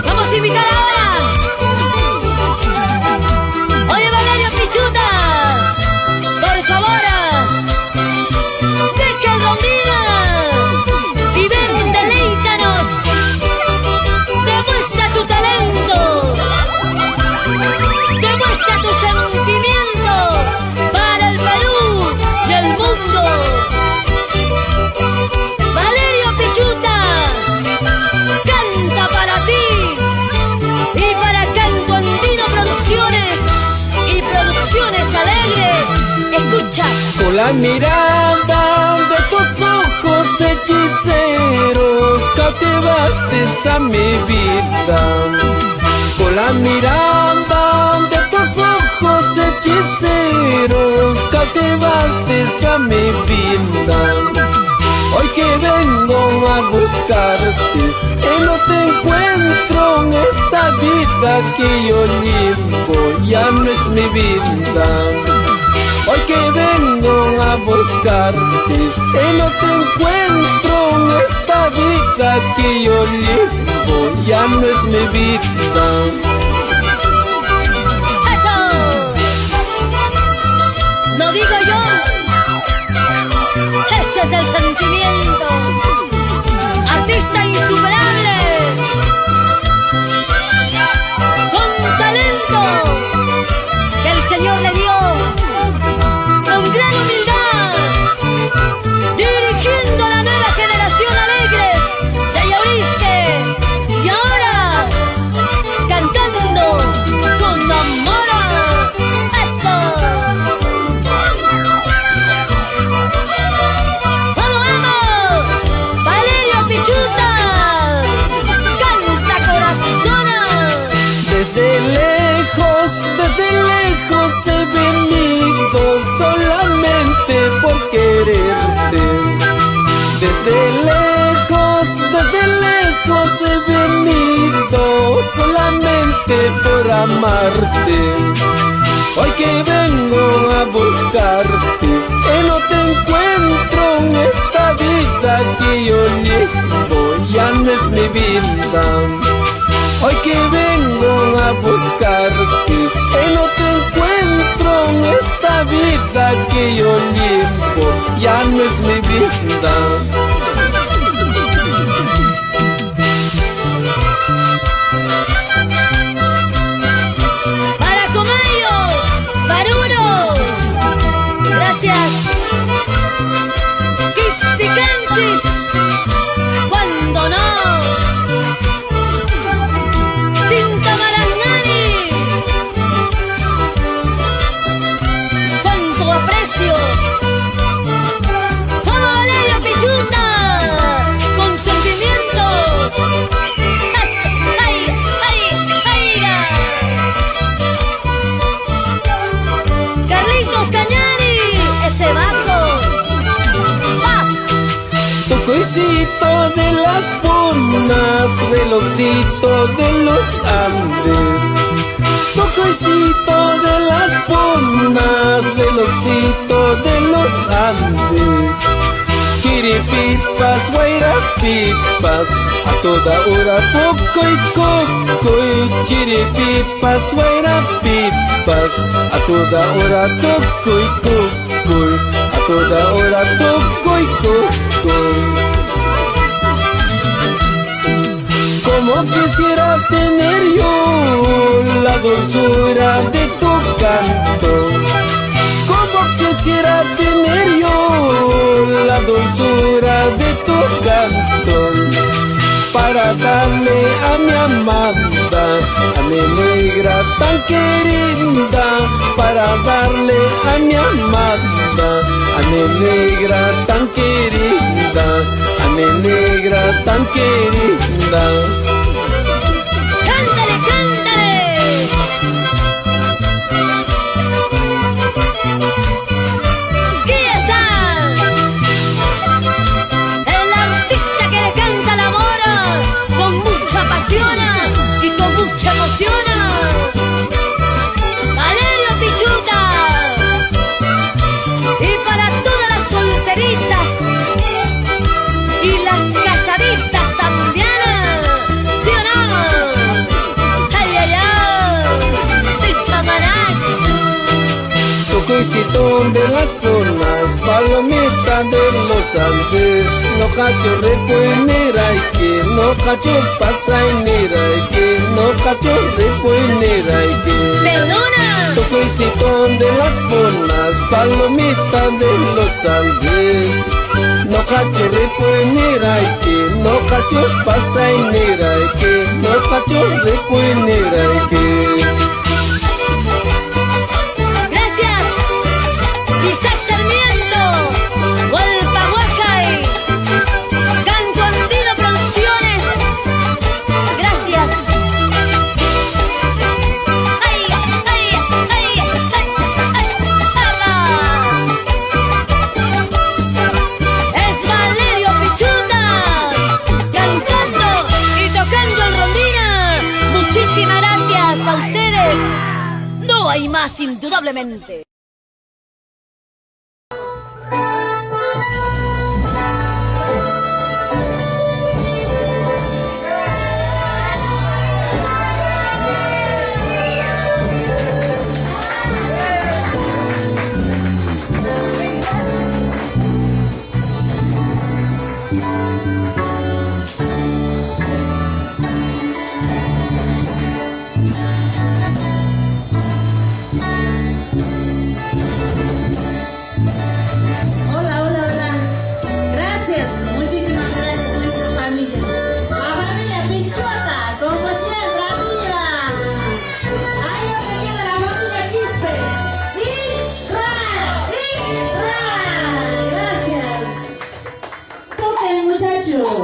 Vamos a invitar ahora. Oye, Valerio Pichuta, por favor, deja el rondina y ven, deleítanos. Demuestra tu talento, demuestra tu sentimiento para el Perú y el mundo. Valerio Pichuta canta para ti y para Canto Andino Producciones y Producciones Alegres. Escucha. Con la mirada de tus ojos hechiceros cautivaste a mi vida. Con la mirada de tus ojos hechiceros cautivaste a mi vida. Hoy que vengo a buscarte y no te encuentro en esta vida que yo llevo, ya no es mi vida. Hoy que vengo a buscarte y no te encuentro en esta vida que yo llevo, ya no es mi vida. ¡Eso! Lo digo yo. Ese es el sentimiento. Artista insuperable. Con talento que el Señor le dio. Con gran humildad. amarte. Hoy que vengo a buscarte, que no te encuentro en esta vida que yo llevo, ya no es mi vida. Hoy que vengo a buscarte, que no te encuentro en esta vida que yo llevo, ya no es mi vida. Gracias. Quispicanchis, cuando no. Tinta Marangani, cuánto aprecio. Valerio Pichuta, con sentimiento. ¡Ay, ay, ay! Carlitos Cañari, ese bajo. Tocoicito de las Punas, relojcito de los Andes. Tocoicito de las Punas, relojcito de los Andes. Chiripipas, guairapipas, a toda hora poco y coco. Chiripipas, guairapipas, a toda hora toco y coco. A toda hora toco y coco. Como quisiera tener yo la dulzura de tu canto. Como quisiera tener yo la dulzura de tu canto, para darle a mi amada, a mi negra tan querida, para darle a mi amada, a mi negra tan querida, a mi negra tan querida. ¡Cántale, cántale! ¿Quién está? El artista que le canta el amor con mucha pasión y con mucha emoción. Valerio Pichuta. Y para todas las solteritas y las casaditas también. ¿Sí o no? ¡Ay, ay, ay! ¡Picha Maracho! Tocoicito de las Punas, palomita de los Andes. No cacho repuenera y que no cacho pasainera y que no cacho repuenera y que. ¡Perdona! Tocoicito de las Punas, palomita de los Andes. No cacho repuenera y que no cacho pasainera y que no cacho repuenera y que. Gracias, Isaac Sarmiento, Hualpahuacay, Canto Andino Producciones. Gracias. ¡Ay, ay, ay, ay, ay, ama! Es Valerio Pichuta, cantando y tocando el rondina. Muchísimas gracias a ustedes. No hay más, indudablemente. Hola, hola, hola. Gracias, muchísimas gracias a nuestra familia. La familia Pichuta, como siempre, arriba. Ahí donde queda la familia Quispe. ¡Ra! Gracias. Toquen, muchachos.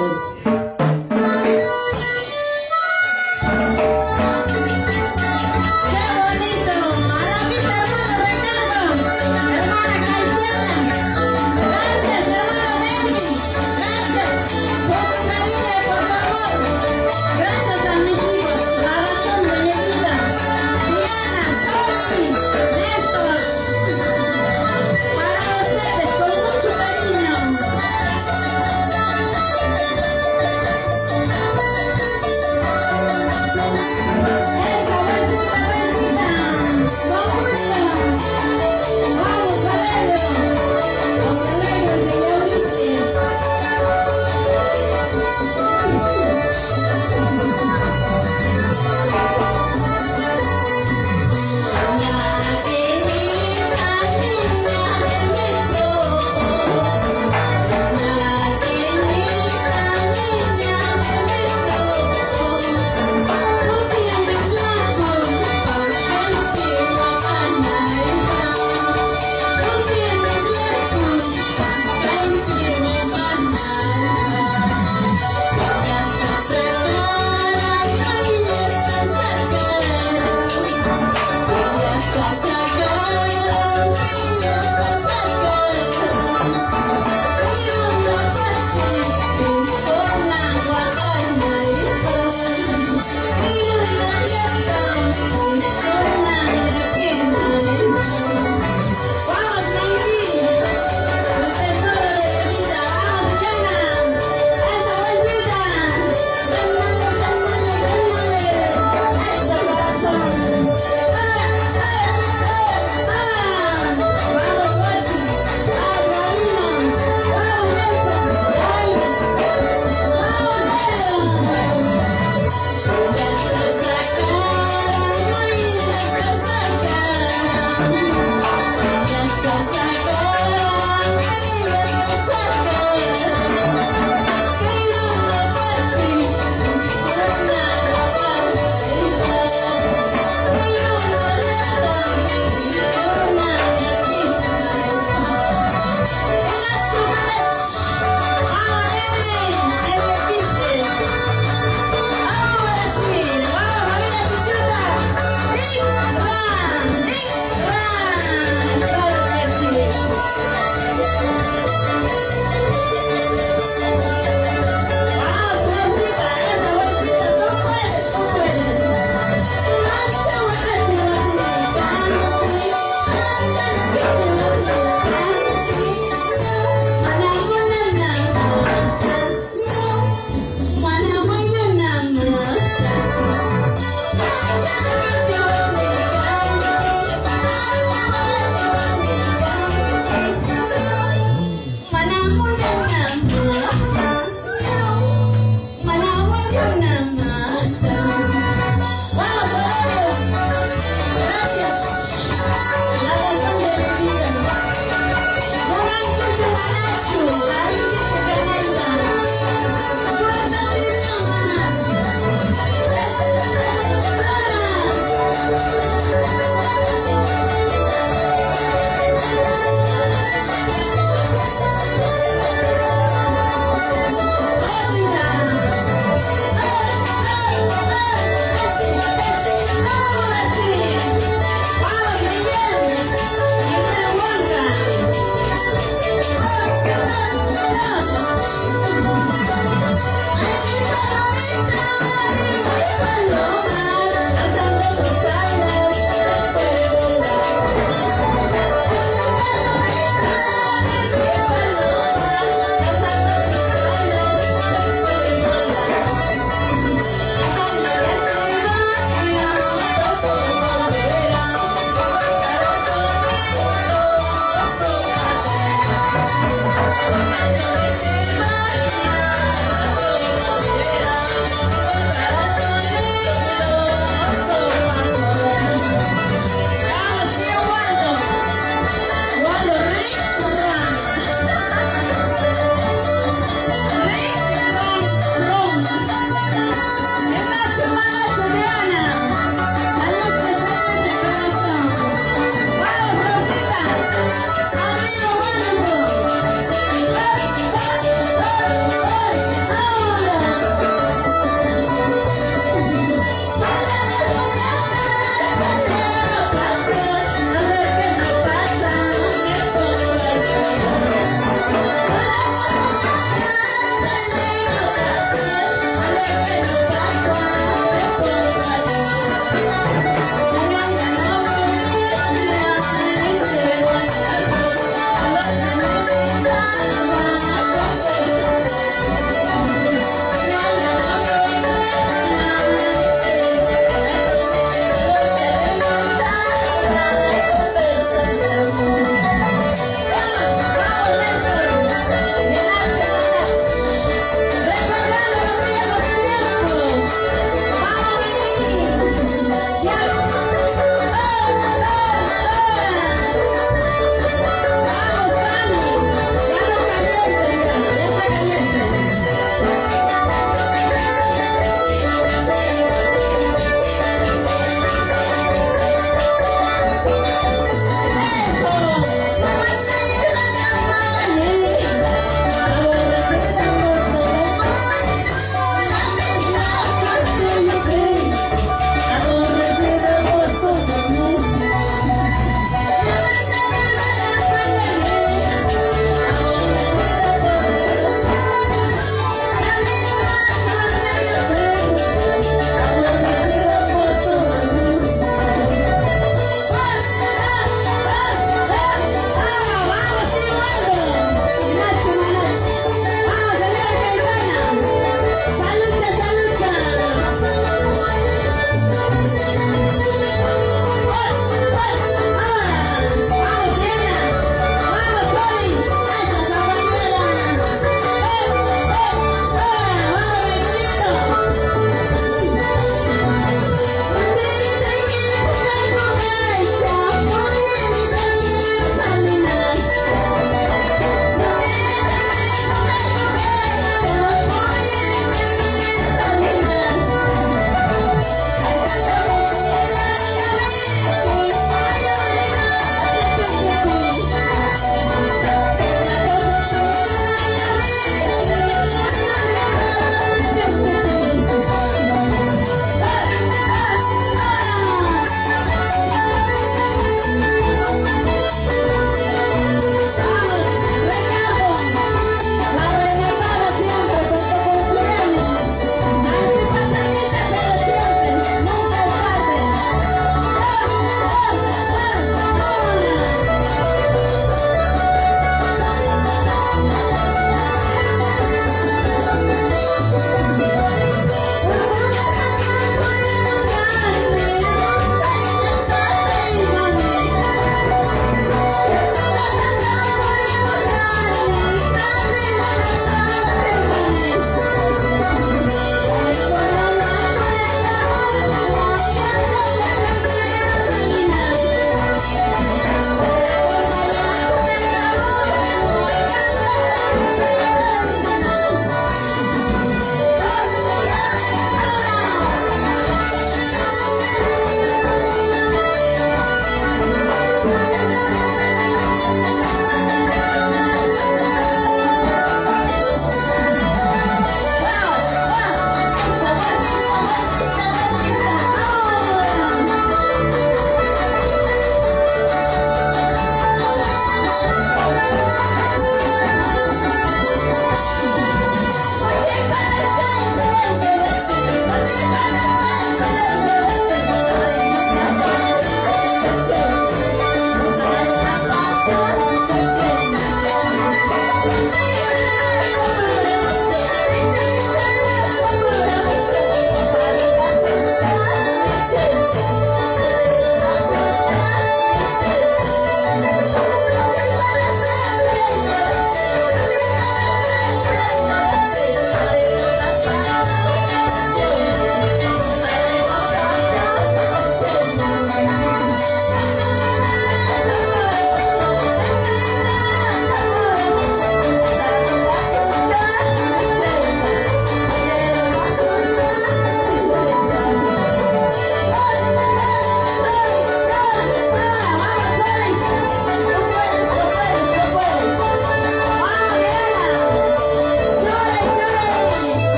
Thank you.